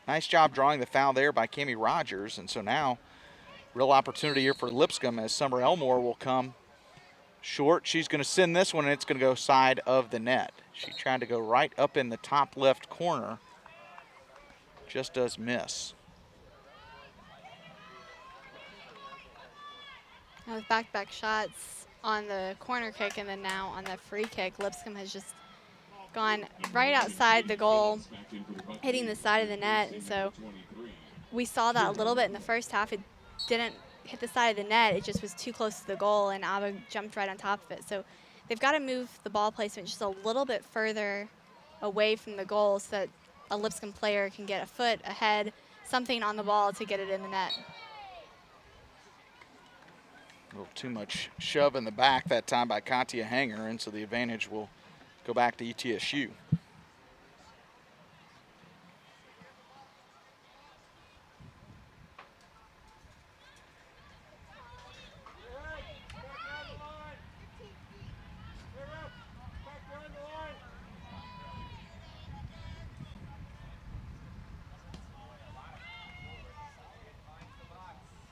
nice job drawing the foul there by Cammie Rogers. And so now real opportunity here for Lipscomb as Summer Elmore will come short. She's going to send this one, and it's going to go side of the net. She tried to go right up in the top left corner. Just does miss. Now with back-to-back shots on the corner kick and then now on the free kick, Lipscomb has just gone right outside the goal, hitting the side of the net. And so we saw that a little bit in the first half. It didn't hit the side of the net. It just was too close to the goal, and Abba jumped right on top of it. So they've got to move the ball placement just a little bit further away from the goal so that a Lipscomb player can get a foot ahead, something on the ball to get it in the net. A little too much shove in the back that time by Katia Hanger, and so the advantage will go back to ETSU.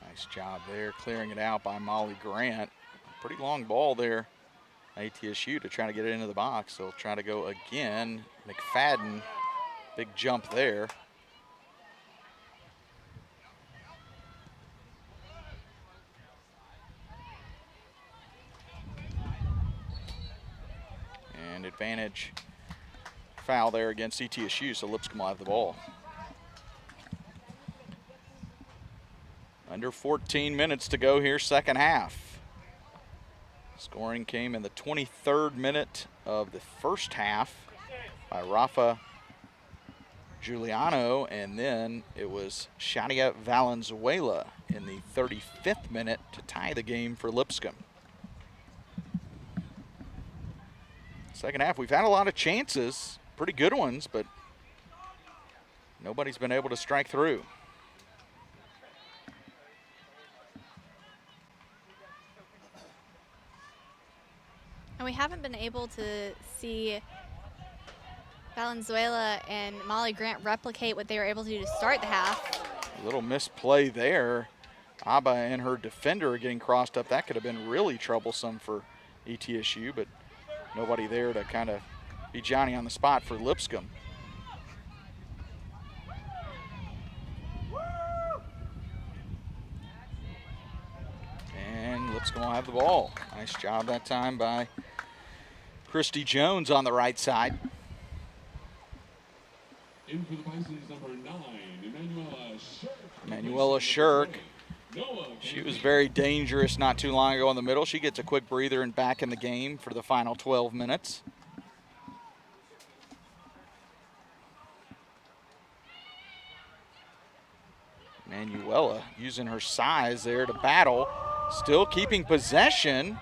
Nice job there, clearing it out by Molly Grant. Pretty long ball there, ATSU, to try to get it into the box. They'll try to go again. McFadden Big jump there. And advantage foul there against ETSU, so Lipscomb will have the ball. Under 14 minutes to go here, second half. Scoring came in the 23rd minute of the first half by Rafa Giuliano, and then it was Shadia Valenzuela in the 35th minute to tie the game for Lipscomb. Second half, we've had a lot of chances, pretty good ones, but nobody's been able to strike through. And we haven't been able to see Valenzuela and Molly Grant replicate what they were able to do to start the half. A little misplay there. Abba and her defender are getting crossed up. That could have been really troublesome for ETSU, but nobody there to kind of be Johnny on the spot for Lipscomb. And Lipscomb will have the ball. Nice job that time by Christy Jones on the right side. In for the Bisons, number 9, Emanuela Shirk. She was very dangerous not too long ago in the middle. She gets a quick breather and back in the game for the final 12 minutes. Emanuela using her size there to battle. Still keeping possession.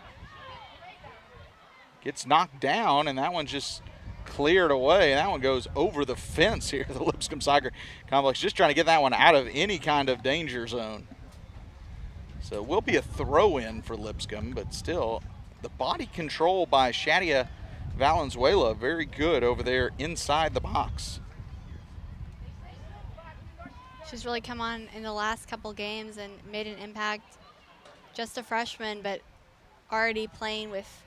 Gets knocked down, and that one just cleared away. That one goes over the fence here, the Lipscomb Soccer Complex. Just trying to get that one out of any kind of danger zone. So it will be a throw-in for Lipscomb, but still, the body control by Shadia Valenzuela, very good over there inside the box. She's really come on in the last couple games and made an impact. Just a freshman, but already playing with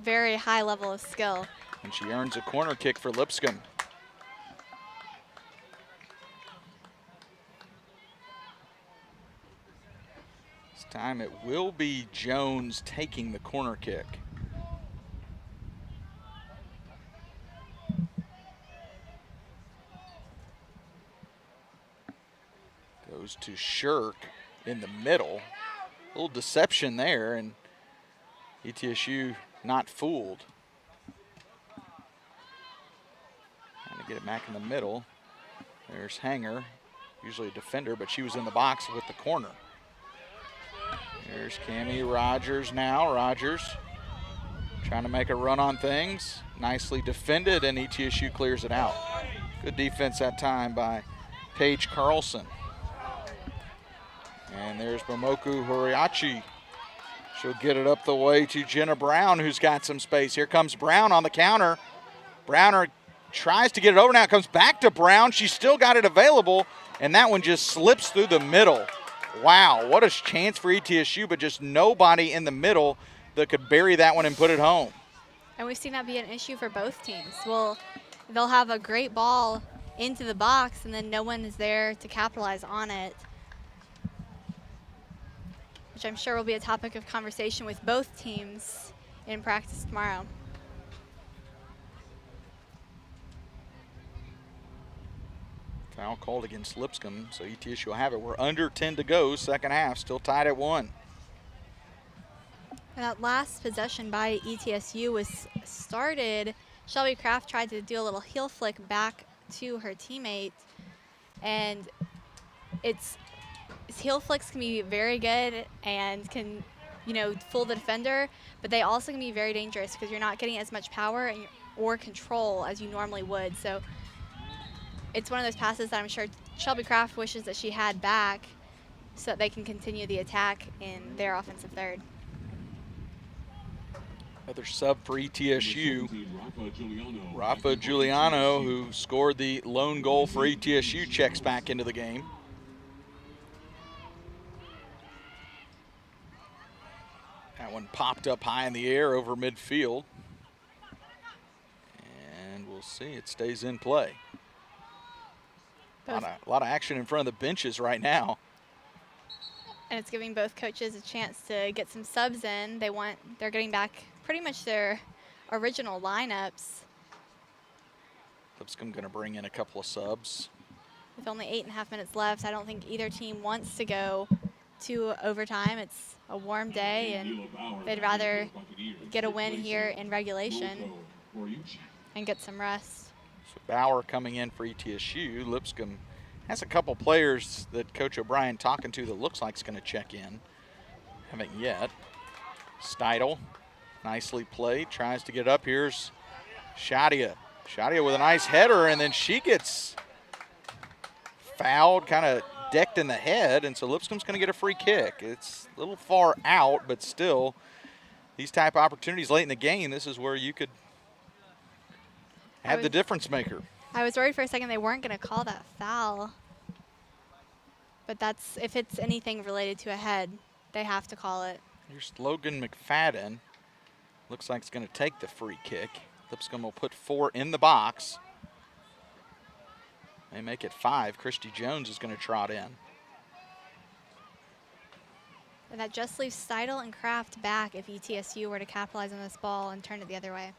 very high level of skill. And she earns a corner kick for Lipscomb. This time it will be Jones taking the corner kick. Goes to Shirk in the middle. A little deception there, and ETSU not fooled. Trying to get it back in the middle. There's Hanger, usually a defender, but she was in the box with the corner. There's Cammie Rogers now. Rogers trying to make a run on things. Nicely defended, and ETSU clears it out. Good defense that time by Paige Carlson. And there's Momoku Horiachi. She'll get it up the way to Jenna Brown, who's got some space. Here comes Brown on the counter. Browner tries to get it over now. It comes back to Brown. She's still got it available, and that one just slips through the middle. Wow, what a chance for ETSU, but just nobody in the middle that could bury that one and put it home. And we've seen that be an issue for both teams. Well, they'll have a great ball into the box, and then no one is there to capitalize on it, which I'm sure will be a topic of conversation with both teams in practice tomorrow. Foul called against Lipscomb, so ETSU will have it. We're under 10 to go, second half, still tied at 1. And that last possession by ETSU was started. Shelby Kraft tried to do a little heel flick back to her teammate, and heel flicks can be very good and can, fool the defender, but they also can be very dangerous because you're not getting as much power or control as you normally would. So it's one of those passes that I'm sure Shelby Kraft wishes that she had back so that they can continue the attack in their offensive third. Another sub for ETSU, Rafa Giuliano, who scored the lone goal for ETSU, checks back into the game. That one popped up high in the air over midfield. And we'll see, it stays in play. A lot of action in front of the benches right now. And it's giving both coaches a chance to get some subs in. They're getting back pretty much their original lineups. Lipscomb going to bring in a couple of subs. With only 8.5 minutes left, I don't think either team wants to go to overtime. It's a warm day, and they'd rather get a win here in regulation and get some rest. So Bauer coming in for ETSU. Lipscomb has a couple players that Coach O'Brien talking to that looks like it's going to check in. Haven't yet. Steidel, nicely played, tries to get up. Here's Shadia. Shadia with a nice header, and then she gets fouled, kind of decked in the head, and so Lipscomb's going to get a free kick. It's a little far out, but still, these type of opportunities late in the game, this is where you could have the difference maker. I was worried for a second they weren't going to call that foul. But that's, if it's anything related to a head, they have to call it. Here's Logan McFadden. Looks like it's going to take the free kick. Lipscomb will put 4 in the box. They make it 5. Christy Jones is going to trot in. And that just leaves Steidel and Kraft back if ETSU were to capitalize on this ball and turn it the other way.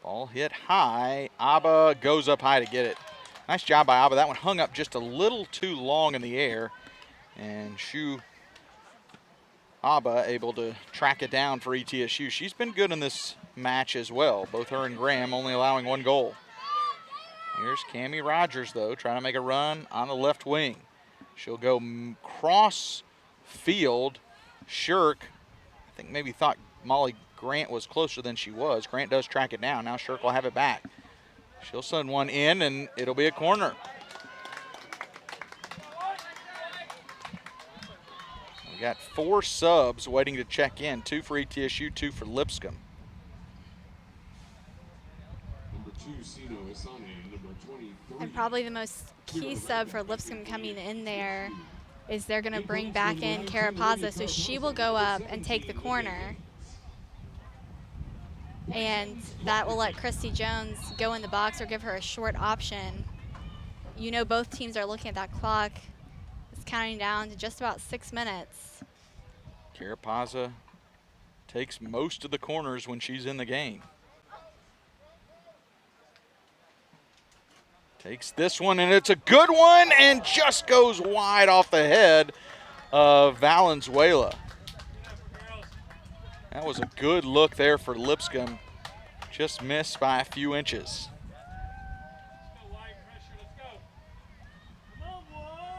Ball hit high. Abba goes up high to get it. Nice job by Abba. That one hung up just a little too long in the air. And Shu Abba able to track it down for ETSU. She's been good in this match as well. Both her and Graham only allowing 1 goal. Here's Cammie Rogers, though, trying to make a run on the left wing. She'll go cross field. Shirk, I think maybe thought Molly Grant was closer than she was. Grant does track it down. Now Shirk will have it back. She'll send one in, and it'll be a corner. We got 4 subs waiting to check in. 2 for ETSU, 2 for Lipscomb. And probably the most key sub for Lipscomb coming in there is they're going to bring back in Carapaza, so she will go up and take the corner. And that will let Christy Jones go in the box or give her a short option. You know both teams are looking at that clock. It's counting down to just about 6 minutes. Carapaza takes most of the corners when she's in the game. Takes this one, and it's a good one, and just goes wide off the head of Valenzuela. That was a good look there for Lipscomb. Just missed by a few inches.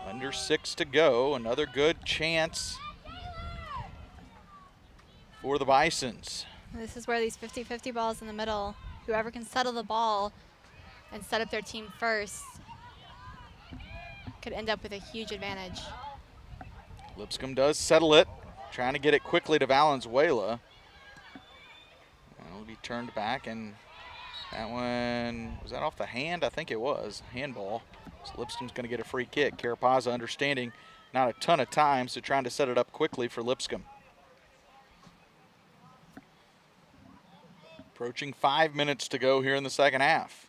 Under 6 to go. Another good chance for the Bisons. This is where these 50-50 balls in the middle, whoever can settle the ball and set up their team first could end up with a huge advantage. Lipscomb does settle it, trying to get it quickly to Valenzuela. It'll be turned back, and that one, was that off the hand? I think it was, handball. So Lipscomb's gonna get a free kick. Carapaza understanding not a ton of time, so trying to set it up quickly for Lipscomb. Approaching 5 minutes to go here in the second half.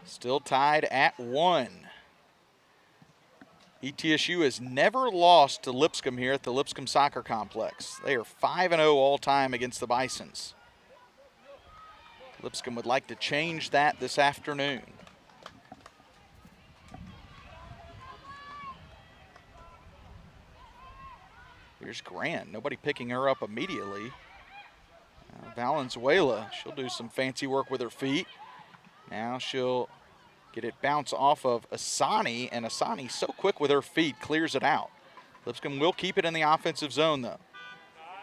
Still tied at 1. ETSU has never lost to Lipscomb here at the Lipscomb Soccer Complex. They are 5-0 all time against the Bisons. Lipscomb would like to change that this afternoon. Here's Grant. Nobody picking her up immediately. Valenzuela, she'll do some fancy work with her feet. Now she'll get it bounce off of Asani, and Asani, so quick with her feet, clears it out. Lipscomb will keep it in the offensive zone, though.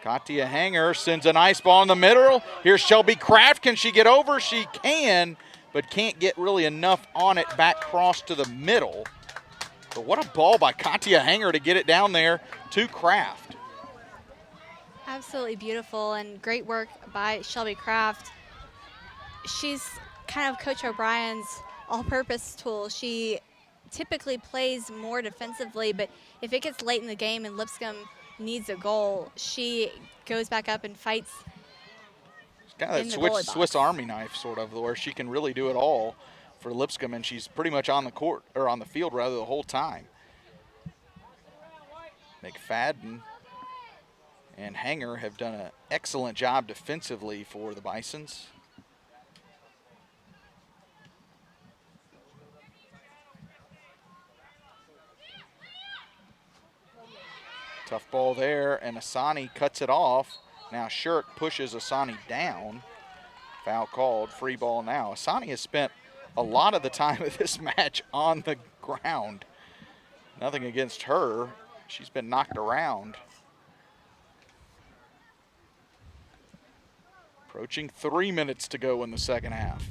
Katia Hanger sends a nice ball in the middle. Here's Shelby Kraft. Can she get over? She can, but can't get really enough on it back cross to the middle. But what a ball by Katia Hanger to get it down there to Kraft. Absolutely beautiful, and great work by Shelby Kraft. She's kind of Coach O'Brien's all-purpose tool. She typically plays more defensively, but if it gets late in the game and Lipscomb needs a goal, she goes back up and fights. It's kind of that Swiss Army knife, sort of, where she can really do it all for Lipscomb, and she's pretty much on the court, or on the field rather, the whole time. McFadden and Hanger have done an excellent job defensively for the Bisons. Tough ball there, and Asani cuts it off. Now Shirk pushes Asani down. Foul called, free ball now. Asani has spent a lot of the time of this match on the ground. Nothing against her. She's been knocked around. Approaching 3 minutes to go in the second half.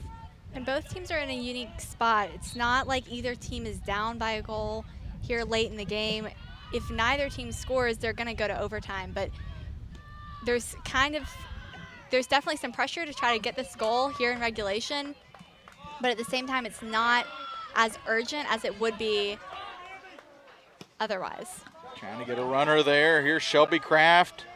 And both teams are in a unique spot. It's not like either team is down by a goal here late in the game. If neither team scores, they're going to go to overtime. But there's definitely some pressure to try to get this goal here in regulation. But at the same time, it's not as urgent as it would be otherwise. Trying to get a runner there. Here's Shelby Kraft.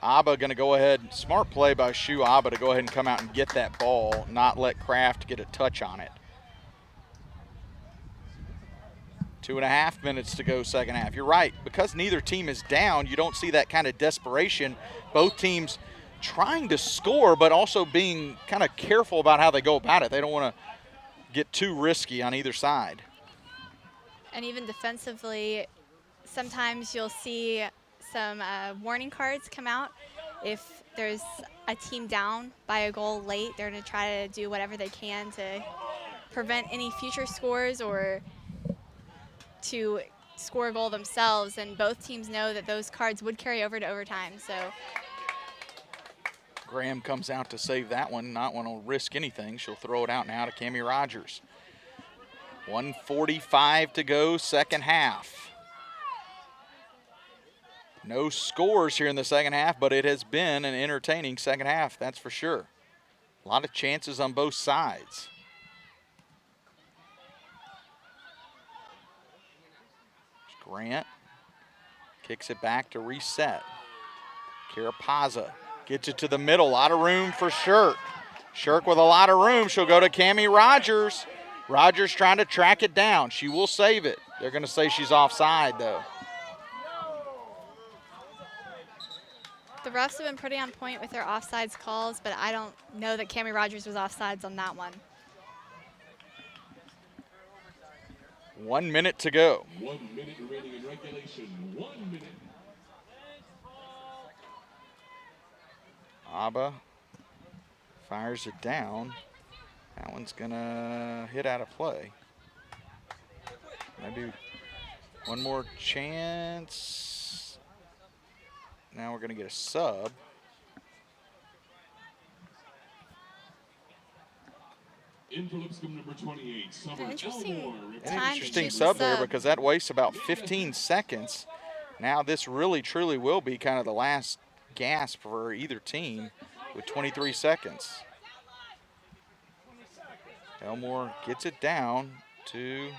Abba going to go ahead. Smart play by Shu Abba to go ahead and come out and get that ball, not let Kraft get a touch on it. 2.5 minutes to go second half. You're right. Because neither team is down, you don't see that kind of desperation. Both teams trying to score, but also being kind of careful about how they go about it. They don't want to get too risky on either side. And even defensively, sometimes you'll see some warning cards come out. If there's a team down by a goal late, they're going to try to do whatever they can to prevent any future scores or to score a goal themselves. And both teams know that those cards would carry over to overtime. So Graham comes out to save that one, not want to risk anything. She'll throw it out now to Cammie Rogers. 1:45 to go, second half. No scores here in the second half, but it has been an entertaining second half, that's for sure. A lot of chances on both sides. Grant kicks it back to reset. Carapaza gets it to the middle. A lot of room for Shirk. Shirk with a lot of room. She'll go to Cammie Rogers. Rogers trying to track it down. She will save it. They're going to say she's offside, though. the refs have been pretty on point with their offsides calls, but I don't know that Cammie Rogers was offsides on that one. 1 minute to go. 1 minute remaining in regulation. 1 minute. Abba fires it down. That one's gonna hit out of play. Maybe one more chance. Now we're gonna get a sub. In for Lipscomb, number 28, Summer An interesting Elmore. time to Interesting choose the sub there sub. because that wastes about 15 seconds. Now this really truly will be kind of the last gasp for either team with 23 seconds. Elmore gets it down to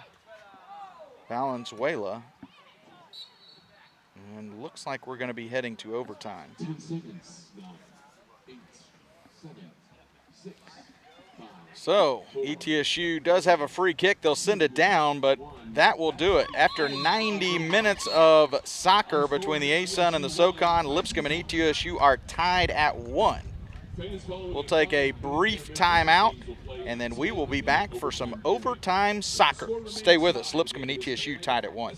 Valenzuela. And looks like we're going to be heading to overtime. 10 seconds. 9, 8, 7, 6, 5. So ETSU does have a free kick. They'll send it down, but that will do it. After 90 minutes of soccer between the ASUN and the SoCon, Lipscomb and ETSU are tied at 1. We'll take a brief timeout, and then we will be back for some overtime soccer. Stay with us. Lipscomb and ETSU tied at 1.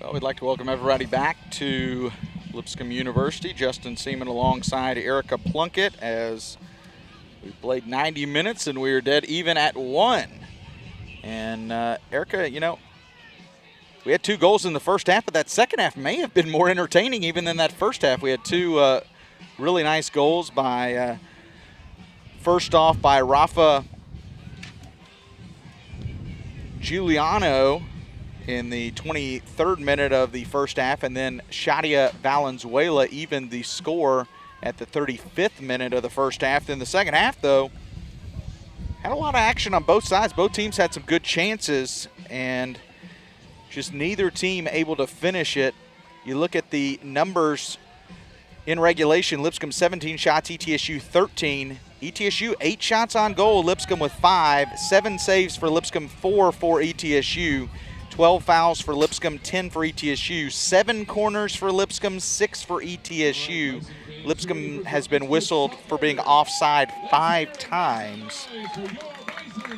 Well, we'd like to welcome everybody back to Lipscomb University. Justin Seaman alongside Erica Plunkett as we played 90 minutes and we are dead even at 1. And Erica, you know, we had 2 goals in the first half, but that second half may have been more entertaining even than that first half. We had 2 really nice goals by, first off by Rafa Giuliano in the 23rd minute of the first half, and then Shadia Valenzuela evened the score at the 35th minute of the first half. Then the second half, though, had a lot of action on both sides. Both teams had some good chances, and just neither team able to finish it. You look at the numbers in regulation, Lipscomb 17 shots, ETSU 13. ETSU 8 shots on goal, Lipscomb with 5. 7 saves for Lipscomb, 4 for ETSU. 12 fouls for Lipscomb, 10 for ETSU. 7 corners for Lipscomb, 6 for ETSU. Lipscomb has been whistled for being offside 5 times.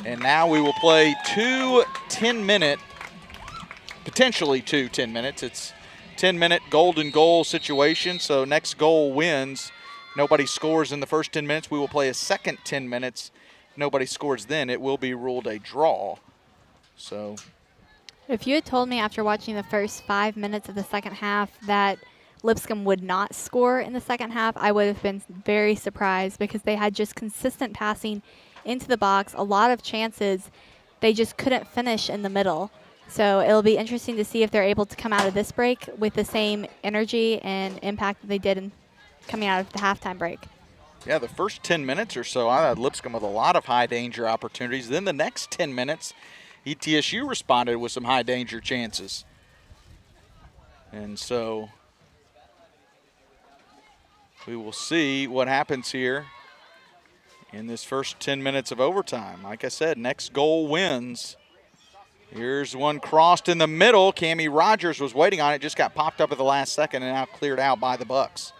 And now we will play 2 10-minute, potentially 2 10 minutes. It's 10-minute golden goal situation, so next goal wins. Nobody scores in the first 10 minutes. We will play a second 10 minutes. Nobody scores then. It will be ruled a draw. So if you had told me after watching the first 5 minutes of the second half that Lipscomb would not score in the second half, I would have been very surprised because they had just consistent passing into the box, a lot of chances. They just couldn't finish in the middle. So it'll be interesting to see if they're able to come out of this break with the same energy and impact that they did in coming out of the halftime break. Yeah, the first 10 minutes or so, I had Lipscomb with a lot of high danger opportunities. Then the next 10 minutes, ETSU responded with some high danger chances. And so we will see what happens here in this first 10 minutes of overtime. Like I said, next goal wins. Here's one crossed in the middle. Cammie Rogers was waiting on it, just got popped up at the last second and now cleared out by the Bucks.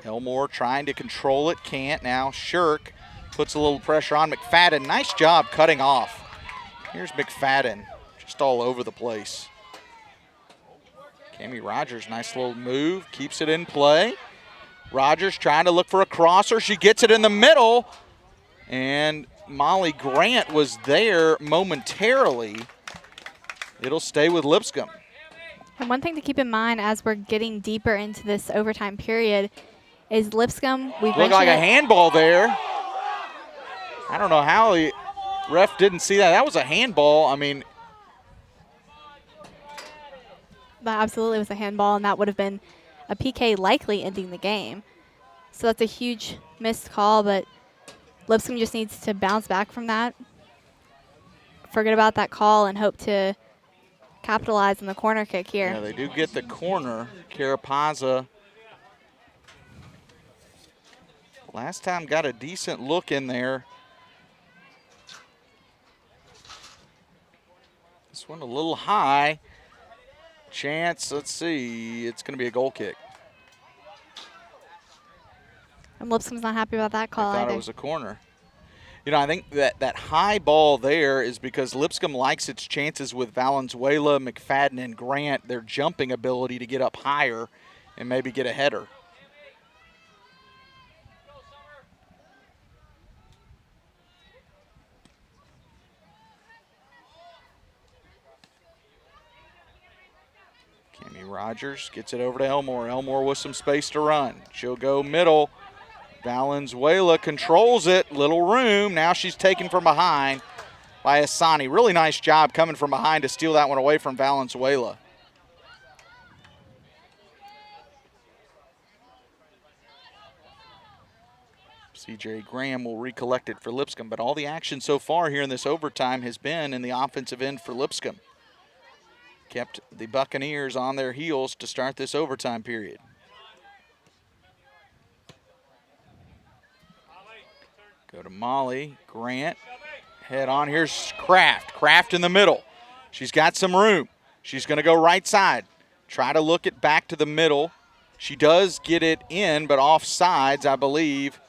Elmore trying to control it, can't. Now Shirk puts a little pressure on McFadden. Nice job cutting off. Here's McFadden, just all over the place. Cammie Rogers, nice little move, keeps it in play. Rogers trying to look for a crosser. She gets it in the middle, and Molly Grant was there momentarily. It'll stay with Lipscomb. And one thing to keep in mind as we're getting deeper into this overtime period is Lipscomb. Looked like a handball there. I don't know how the ref didn't see that. That was a handball. I mean, that absolutely was a handball, and that would have been a PK likely ending the game. So that's a huge missed call, but Lipscomb just needs to bounce back from that. Forget about that call and hope to capitalize on the corner kick here. Yeah, they do get the corner. Carapazza last time got a decent look in there. This one a little high. Chance, let's see, it's going to be a goal kick. And Lipscomb's not happy about that call I thought either. It was a corner. You know, I think that high ball there is because Lipscomb likes its chances with Valenzuela, McFadden, and Grant, their jumping ability to get up higher and maybe get a header. Cammie Rogers gets it over to Elmore. Elmore with some space to run. She'll go middle. Valenzuela controls it, little room. Now she's taken from behind by Asani. Really nice job coming from behind to steal that one away from Valenzuela. CJ Graham will recollect it for Lipscomb, but all the action so far here in this overtime has been in the offensive end for Lipscomb. Kept the Buccaneers on their heels to start this overtime period. Go to Molly, Grant, head on. Here's Kraft. Kraft in the middle. She's got some room. She's going to go right side. Try to look it back to the middle. She does get it in, but off sides, I believe,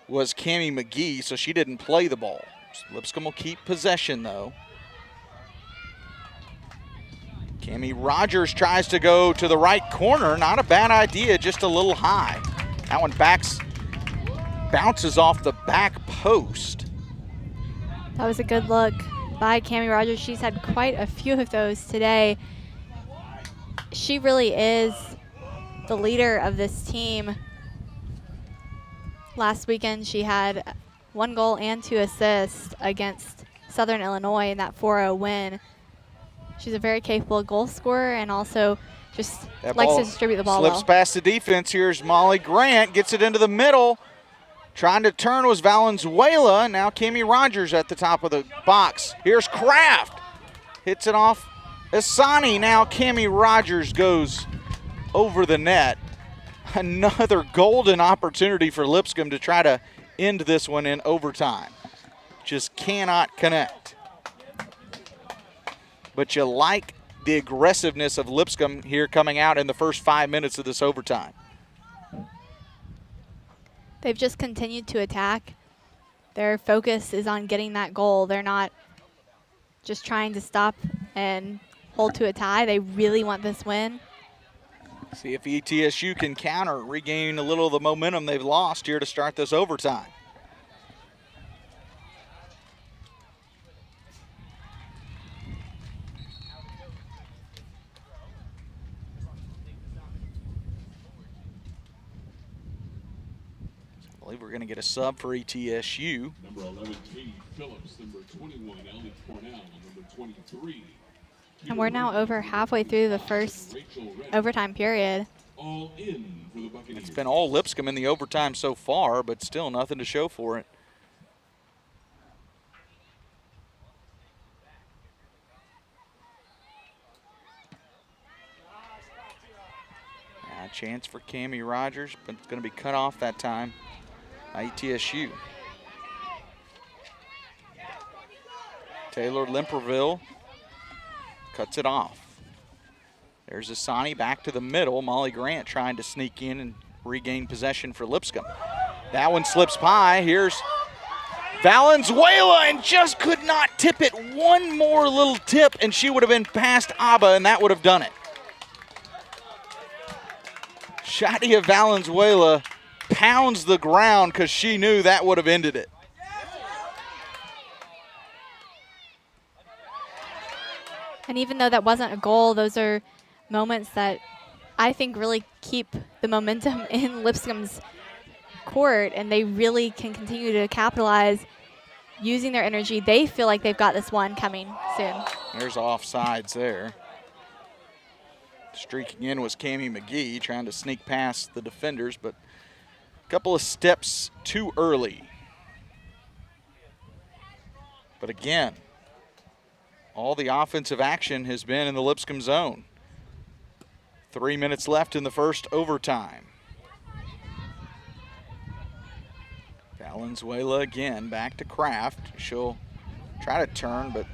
was Cammie McGee, so she didn't play the ball. Lipscomb will keep possession, though. Cami Rogers tries to go to the right corner. Not a bad idea, just a little high. That one bounces off the back post. That was a good look by Cami Rogers. She's had quite a few of those today. She really is the leader of this team. Last weekend, she had 1 goal and 2 assists against Southern Illinois in that 4-0 win. She's a very capable goal scorer and also just likes to distribute the ball slips well. Past the defense. Here's Molly Grant, gets it into the middle. Trying to turn was Valenzuela. Now Cami Rogers at the top of the box. Here's Kraft. Hits it off Asani. Now Cami Rogers goes over the net. Another golden opportunity for Lipscomb to try to end this one in overtime. Just cannot connect. But you like the aggressiveness of Lipscomb here coming out in the first 5 minutes of this overtime. They've just continued to attack. Their focus is on getting that goal. They're not just trying to stop and hold to a tie. They really want this win. See if ETSU can counter, regain a little of the momentum they've lost here to start this overtime. I believe we're going to get a sub for ETSU. Number 11, Katie Phillips. Number 21, Ellie Cornell. Number 23. And we're now over halfway through the first overtime period. All in for the Buccaneers. It's been all Lipscomb in the overtime so far, but still nothing to show for it. A chance for Cami Rogers, but it's going to be cut off that time by ETSU. Taylor Limperville cuts it off. There's Asani back to the middle. Molly Grant trying to sneak in and regain possession for Lipscomb. That one slips by. Here's Valenzuela and just could not tip it. One more little tip and she would have been past Abba and that would have done it. Shadia Valenzuela pounds the ground because she knew that would have ended it. And even though that wasn't a goal, those are moments that I think really keep the momentum in Lipscomb's court, and they really can continue to capitalize using their energy. They feel like they've got this one coming soon. There's offsides there. Streaking in was Cami McGee trying to sneak past the defenders, but a couple of steps too early. But again, all the offensive action has been in the Lipscomb zone. 3 minutes left in the first overtime. Valenzuela again back to Kraft. She'll try to turn, but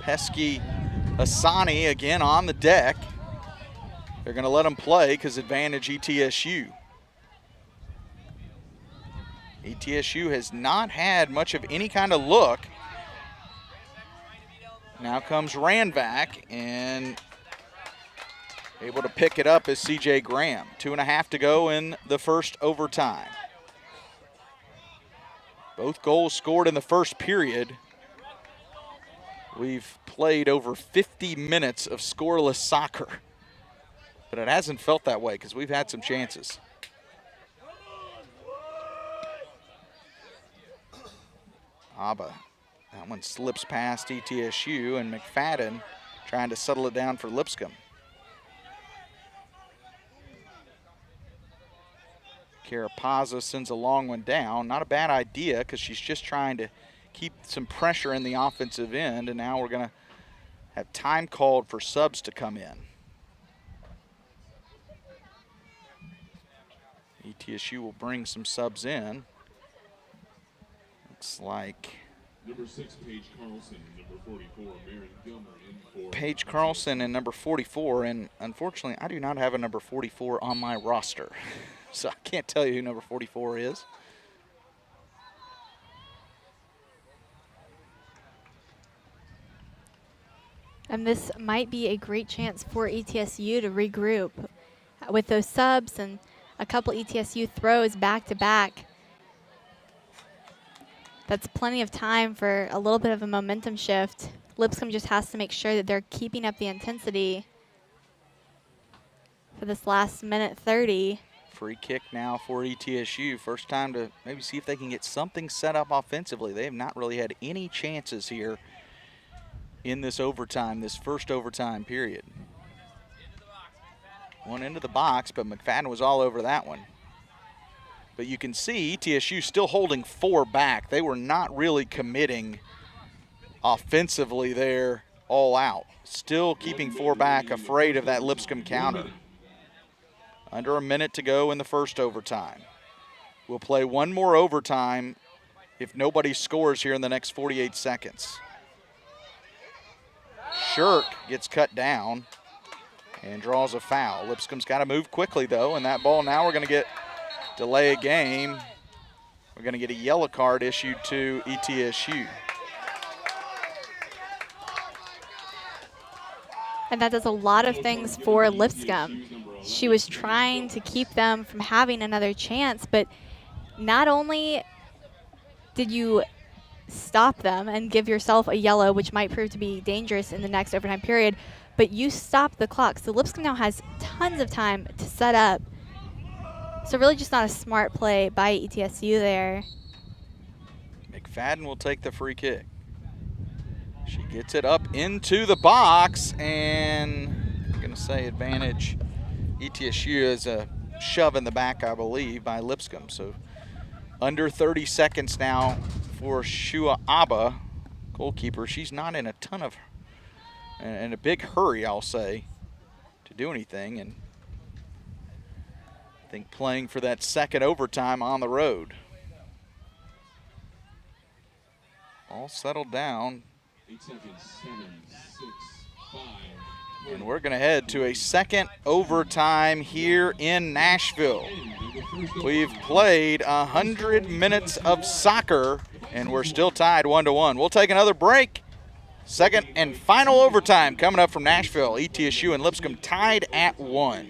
pesky Asani again on the deck. They're going to let him play because advantage ETSU. ETSU has not had much of any kind of look. Now comes Ranvac and able to pick it up is CJ Graham. 2.5 to go in the first overtime. Both goals scored in the first period. We've played over 50 minutes of scoreless soccer. But it hasn't felt that way because we've had some chances. Abba, that one slips past ETSU, and McFadden trying to settle it down for Lipscomb. Carapazza sends a long one down. Not a bad idea because she's just trying to keep some pressure in the offensive end, and now we're going to have time called for subs to come in. ETSU will bring some subs in. Looks like Number 6, Paige Carlson. Number 44, Maren Gilmer in for Paige Carlson and number 44, and unfortunately I do not have a number 44 on my roster. So I can't tell you who number 44 is. And this might be a great chance for ETSU to regroup with those subs and a couple ETSU throws back to back. That's plenty of time for a little bit of a momentum shift. Lipscomb just has to make sure that they're keeping up the intensity for this last minute 30. Free kick now for ETSU. First time to maybe see if they can get something set up offensively. They have not really had any chances here in this overtime, this first overtime period. One into the box, but McFadden was all over that one. But you can see ETSU still holding 4 back. They were not really committing offensively there all out. Still keeping 4 back, afraid of that Lipscomb counter. Under a minute to go in the first overtime. We'll play one more overtime if nobody scores here in the next 48 seconds. Shirk gets cut down and draws a foul. Lipscomb's got to move quickly, though, and that ball now we're going to get delay a game. We're going to get a yellow card issued to ETSU. And that does a lot of things for Lipscomb. She was trying to keep them from having another chance, but not only did you stop them and give yourself a yellow, which might prove to be dangerous in the next overtime period, but you stopped the clock. So Lipscomb now has tons of time to set up. So really just not a smart play by ETSU there. McFadden will take the free kick. She gets it up into the box, and I'm going to say advantage ETSU is a shove in the back, I believe, by Lipscomb. So under 30 seconds now for Shua Abba, goalkeeper. She's not in a ton of, in a big hurry, I'll say, to do anything. And I think playing for that second overtime on the road. All settled down. 8 seconds, 7, 6, 5. And we're going to head to a second overtime here in Nashville. We've played 100 minutes of soccer, and we're still tied 1-1. We'll take another break. Second and final overtime coming up from Nashville. ETSU and Lipscomb tied at 1.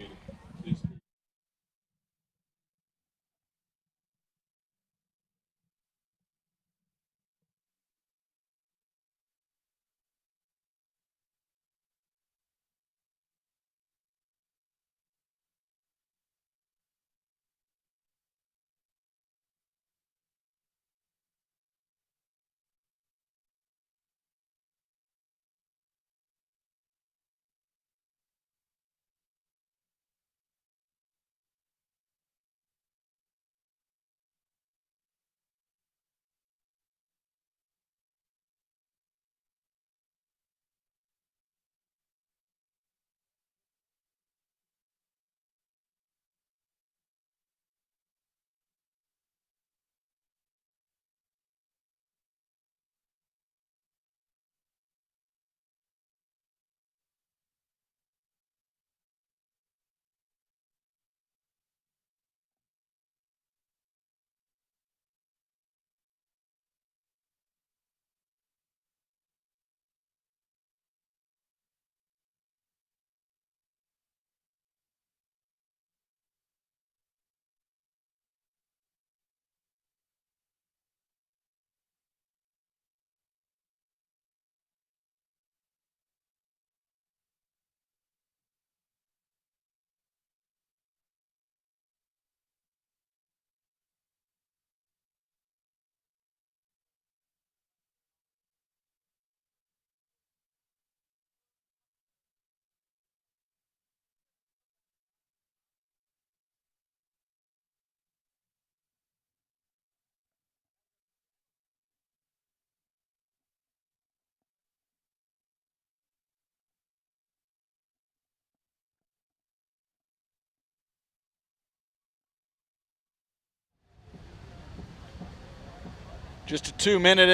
Just a 2-minute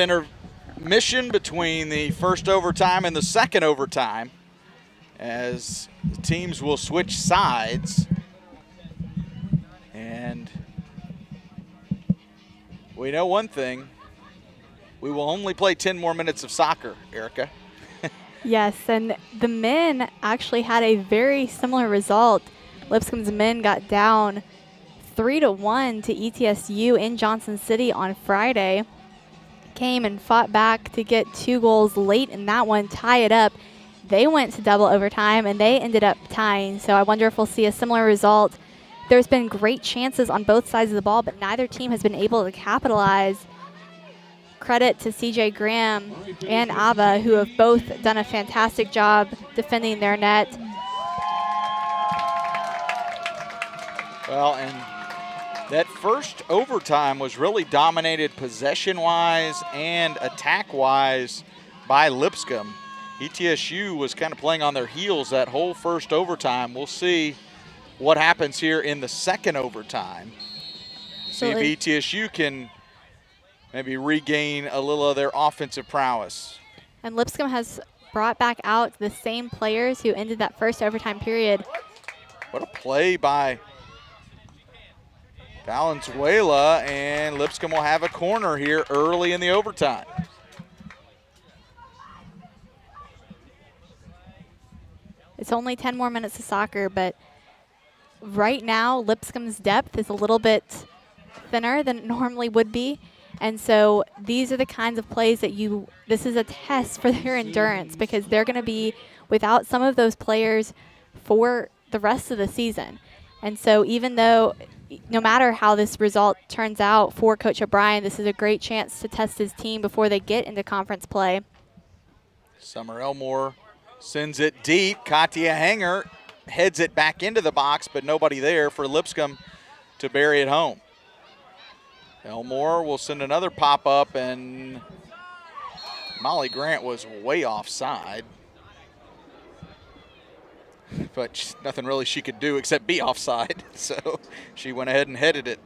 intermission between the first overtime and the second overtime, as the teams will switch sides. And we know one thing: we will only play 10 more minutes of soccer, Erica. Yes, and the men actually had a very similar result. Lipscomb's men got down 3-1 to ETSU in Johnson City on Friday. Came and fought back to get 2 goals late in that one, tie it up. They went to double overtime and they ended up tying. So I wonder if we'll see a similar result. There's been great chances on both sides of the ball, but neither team has been able to capitalize. Credit to CJ Graham and Abba, who have both done a fantastic job defending their net. Well, and that first overtime was really dominated possession-wise and attack-wise by Lipscomb. ETSU was kind of playing on their heels that whole first overtime. We'll see what happens here in the second overtime. See if ETSU can maybe regain a little of their offensive prowess. And Lipscomb has brought back out the same players who ended that first overtime period. What a play by Valenzuela, and Lipscomb will have a corner here early in the overtime. It's only 10 more minutes of soccer, but right now Lipscomb's depth is a little bit thinner than it normally would be. And so these are the kinds of plays that this is a test for their endurance, because they're going to be without some of those players for the rest of the season. And so even though, no matter how this result turns out for Coach O'Brien, this is a great chance to test his team before they get into conference play. Summer Elmore sends it deep. Katia Hanger heads it back into the box, but nobody there for Lipscomb to bury it home. Elmore will send another pop-up, and Molly Grant was way offside. But nothing really she could do except be offside, so she went ahead and headed it.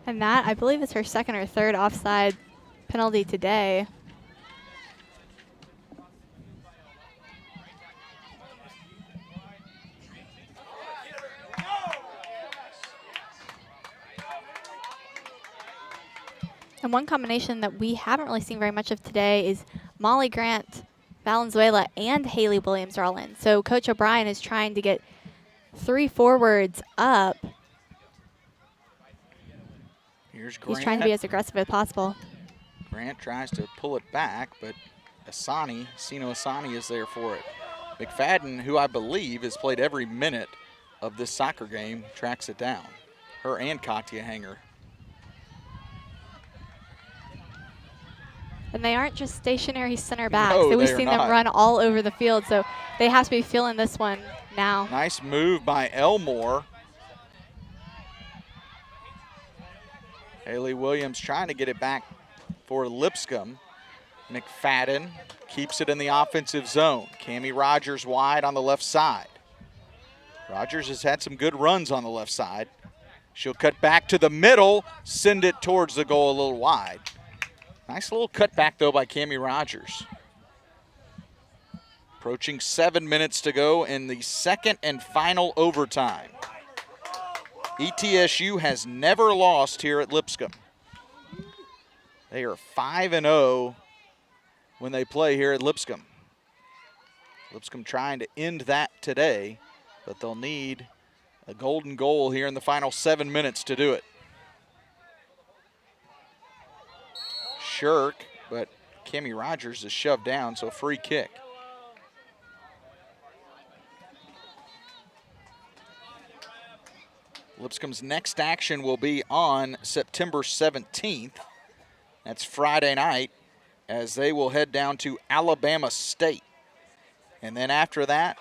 And that, I believe, is her second or third offside penalty today. And one combination that we haven't really seen very much of today is Molly Grant, Valenzuela, and Haley Williams are all in. So Coach O'Brien is trying to get 3 forwards up. Here's Grant. He's trying to be as aggressive as possible. Grant tries to pull it back, but Sino Asani is there for it. McFadden, who I believe has played every minute of this soccer game, tracks it down. Her and Katia Hanger. And they aren't just stationary center backs. No, We've seen them run all over the field, so they have to be feeling this one now. Nice move by Elmore. Haley Williams trying to get it back for Lipscomb. McFadden keeps it in the offensive zone. Cammie Rogers wide on the left side. Rogers has had some good runs on the left side. She'll cut back to the middle, send it towards the goal a little wide. Nice little cutback, though, by Cammie Rogers. Approaching 7 minutes to go in the second and final overtime. ETSU has never lost here at Lipscomb. They are 5-0 when they play here at Lipscomb. Lipscomb trying to end that today, but they'll need a golden goal here in the final 7 minutes to do it. Shirk, but Cammie Rogers is shoved down, so free kick. Lipscomb's next action will be on September 17th. That's Friday night, as they will head down to Alabama State. And then after that,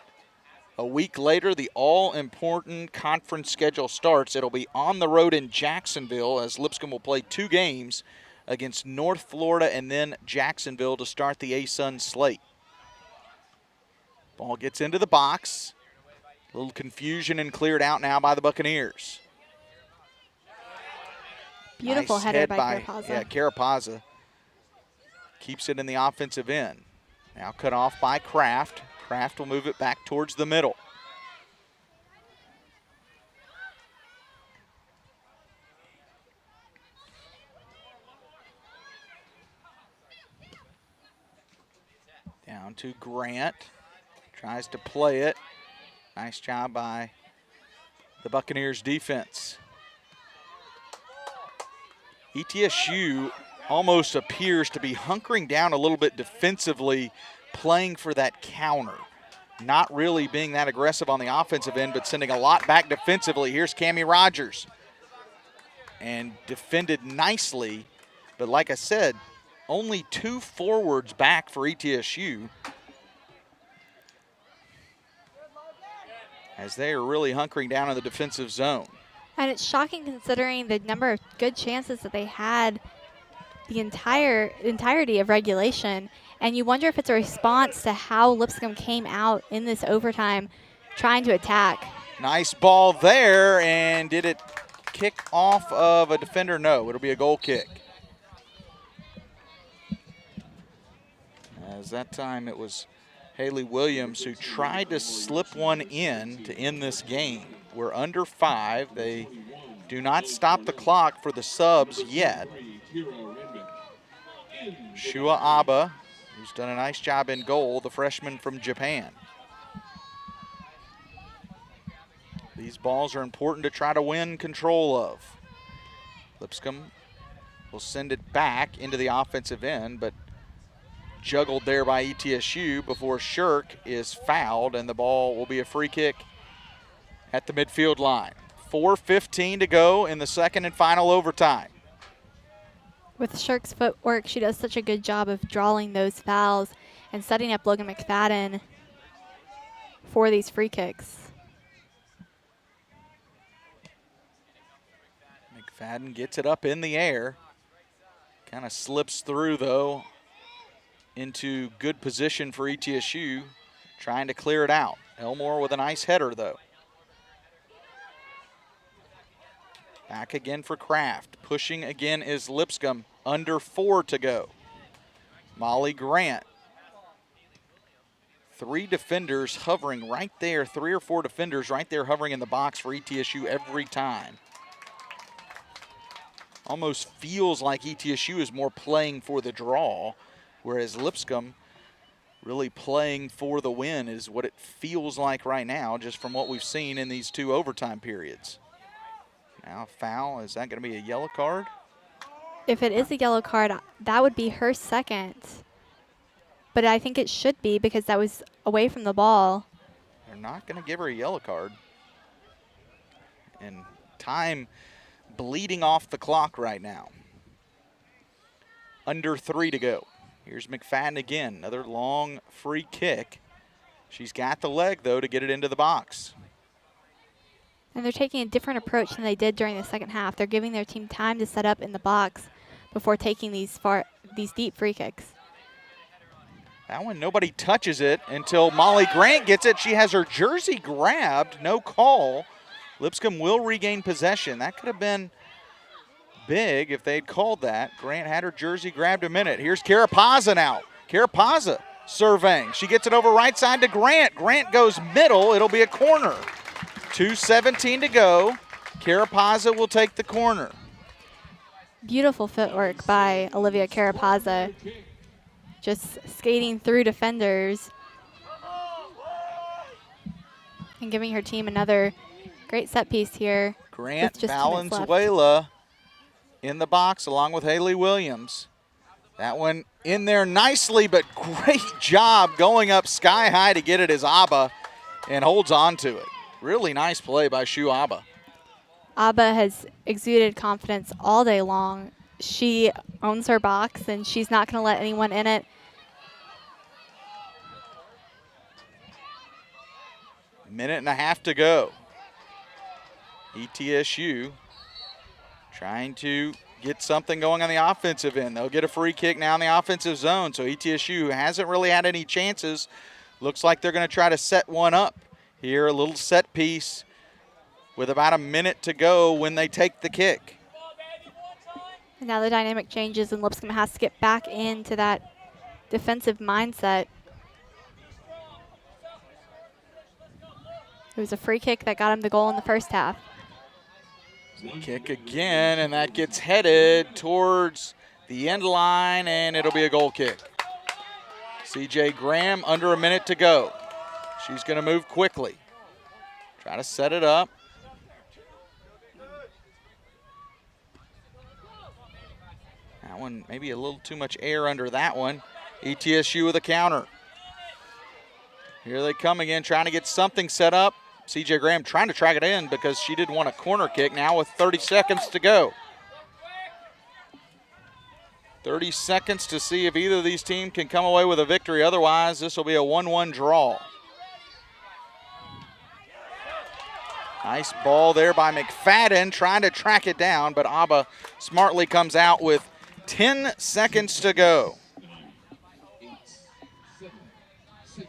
a week later, the all-important conference schedule starts. It'll be on the road in Jacksonville, as Lipscomb will play 2 games against North Florida and then Jacksonville to start the ASUN slate. Ball gets into the box. A little confusion and cleared out now by the Buccaneers. Beautiful nice header by Carapazza. Yeah, Carapazza keeps it in the offensive end. Now cut off by Kraft. Kraft will move it back towards the middle. On to Grant. Tries to play it. Nice job by the Buccaneers defense. ETSU almost appears to be hunkering down a little bit defensively, playing for that counter. Not really being that aggressive on the offensive end, but sending a lot back defensively. Here's Cammie Rogers. And defended nicely, but like I said, only 2 forwards back for ETSU, as they are really hunkering down in the defensive zone. And it's shocking considering the number of good chances that they had the entirety of regulation. And you wonder if it's a response to how Lipscomb came out in this overtime trying to attack. Nice ball there, and did it kick off of a defender? No, it'll be a goal kick. As that time it was Haley Williams who tried to slip one in to end this game. We're under 5. They do not stop the clock for the subs yet. Shua Aba, who's done a nice job in goal, the freshman from Japan. These balls are important to try to win control of. Lipscomb will send it back into the offensive end, but juggled there by ETSU before Shirk is fouled, and the ball will be a free kick at the midfield line. 4:15 to go in the second and final overtime. With Shirk's footwork, she does such a good job of drawing those fouls and setting up Logan McFadden for these free kicks. McFadden gets it up in the air. Kind of slips through, though, into good position for ETSU, trying to clear it out. Elmore with a nice header, though. Back again for Kraft. Pushing again is Lipscomb. Under 4 to go. Molly Grant. 3 defenders hovering right there. 3 or 4 defenders right there hovering in the box for ETSU every time. Almost feels like ETSU is more playing for the draw, whereas Lipscomb really playing for the win is what it feels like right now, just from what we've seen in these 2 overtime periods. Now foul, is that going to be a yellow card? If it is a yellow card, that would be her second. But I think it should be because that was away from the ball. They're not going to give her a yellow card. And time bleeding off the clock right now. Under 3 to go. Here's McFadden again, another long free kick. She's got the leg, though, to get it into the box. And they're taking a different approach than they did during the second half. They're giving their team time to set up in the box before taking these deep free kicks. That one, nobody touches it until Molly Grant gets it. She has her jersey grabbed, no call. Lipscomb will regain possession. That could have been big if they'd called that. Grant had her jersey grabbed a minute. Here's Carapaza now. Carapaza surveying. She gets it over right side to Grant. Grant goes middle. It'll be a corner. 2:17 to go. Carapaza will take the corner. Beautiful footwork by Olivia Carapaza. Just skating through defenders and giving her team another great set piece here. Grant Valenzuela in the box along with Haley Williams. That one in there nicely, but great job going up sky high to get it as Abba and holds on to it. Really nice play by Shu Abba. Abba has exuded confidence all day long. She owns her box, and she's not going to let anyone in it. Minute and a half to go. ETSU trying to get something going on the offensive end. They'll get a free kick now in the offensive zone, so ETSU hasn't really had any chances. Looks like they're going to try to set one up here, a little set piece with about a minute to go when they take the kick. And now the dynamic changes, and Lipscomb has to get back into that defensive mindset. It was a free kick that got him the goal in the first half. Kick again, and that gets headed towards the end line, and it'll be a goal kick. CJ Graham, under a minute to go. She's going to move quickly. Try to set it up. That one, maybe a little too much air under that one. ETSU with a counter. Here they come again, trying to get something set up. CJ Graham trying to track it in because she didn't want a corner kick now with 30 seconds to go. 30 seconds to see if either of these teams can come away with a victory. Otherwise, this will be a 1-1 draw. Nice ball there by McFadden, trying to track it down, but Abba smartly comes out with 10 seconds to go. 8, 7, 6,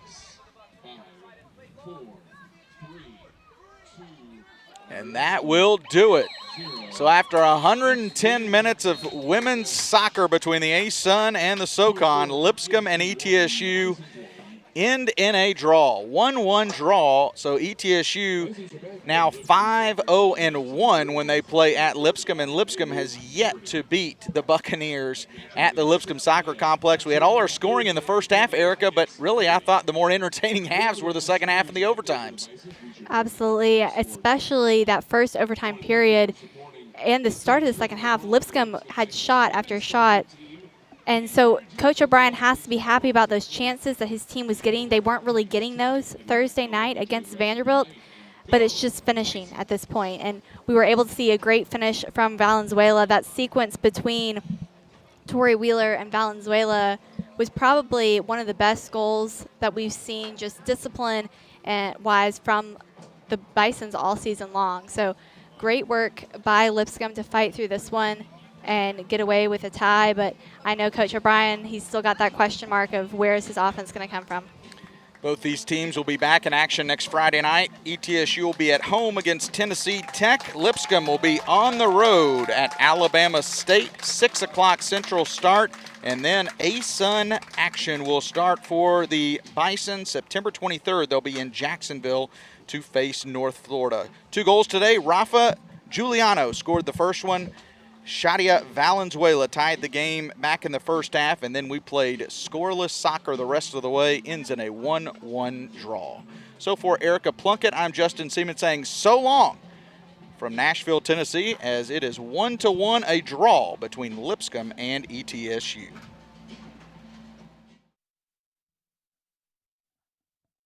5, 4, 3, 2, And that will do it. So after 110 minutes of women's soccer between the ASUN and the SoCon, Lipscomb and ETSU end in a draw. 1-1 draw. So ETSU now 5-0-1 when they play at Lipscomb, and Lipscomb has yet to beat the Buccaneers at the Lipscomb Soccer Complex. We had all our scoring in the first half, Erica, but really I thought the more entertaining halves were the second half and the overtimes. Absolutely, especially that first overtime period and the start of the second half. Lipscomb had shot after shot. And so Coach O'Brien has to be happy about those chances that his team was getting. They weren't really getting those Thursday night against Vanderbilt, but it's just finishing at this point. And we were able to see a great finish from Valenzuela. That sequence between Tori Wheeler and Valenzuela was probably one of the best goals that we've seen, just discipline-wise, from the Bisons all season long. So great work by Lipscomb to fight through this one and get away with a tie, but I know Coach O'Brien, he's still got that question mark of where is his offense going to come from. Both these teams will be back in action next Friday night. ETSU will be at home against Tennessee Tech. Lipscomb will be on the road at Alabama State, 6 o'clock Central start, and then ASUN action will start for the Bison September 23rd. They'll be in Jacksonville to face North Florida. 2 goals today. Rafa Giuliano scored the first one. Shadia Valenzuela tied the game back in the first half, and then we played scoreless soccer the rest of the way. Ends in a 1-1 draw. So for Erica Plunkett, I'm Justin Seaman saying so long from Nashville, Tennessee, as it is 1-1 a draw between Lipscomb and ETSU.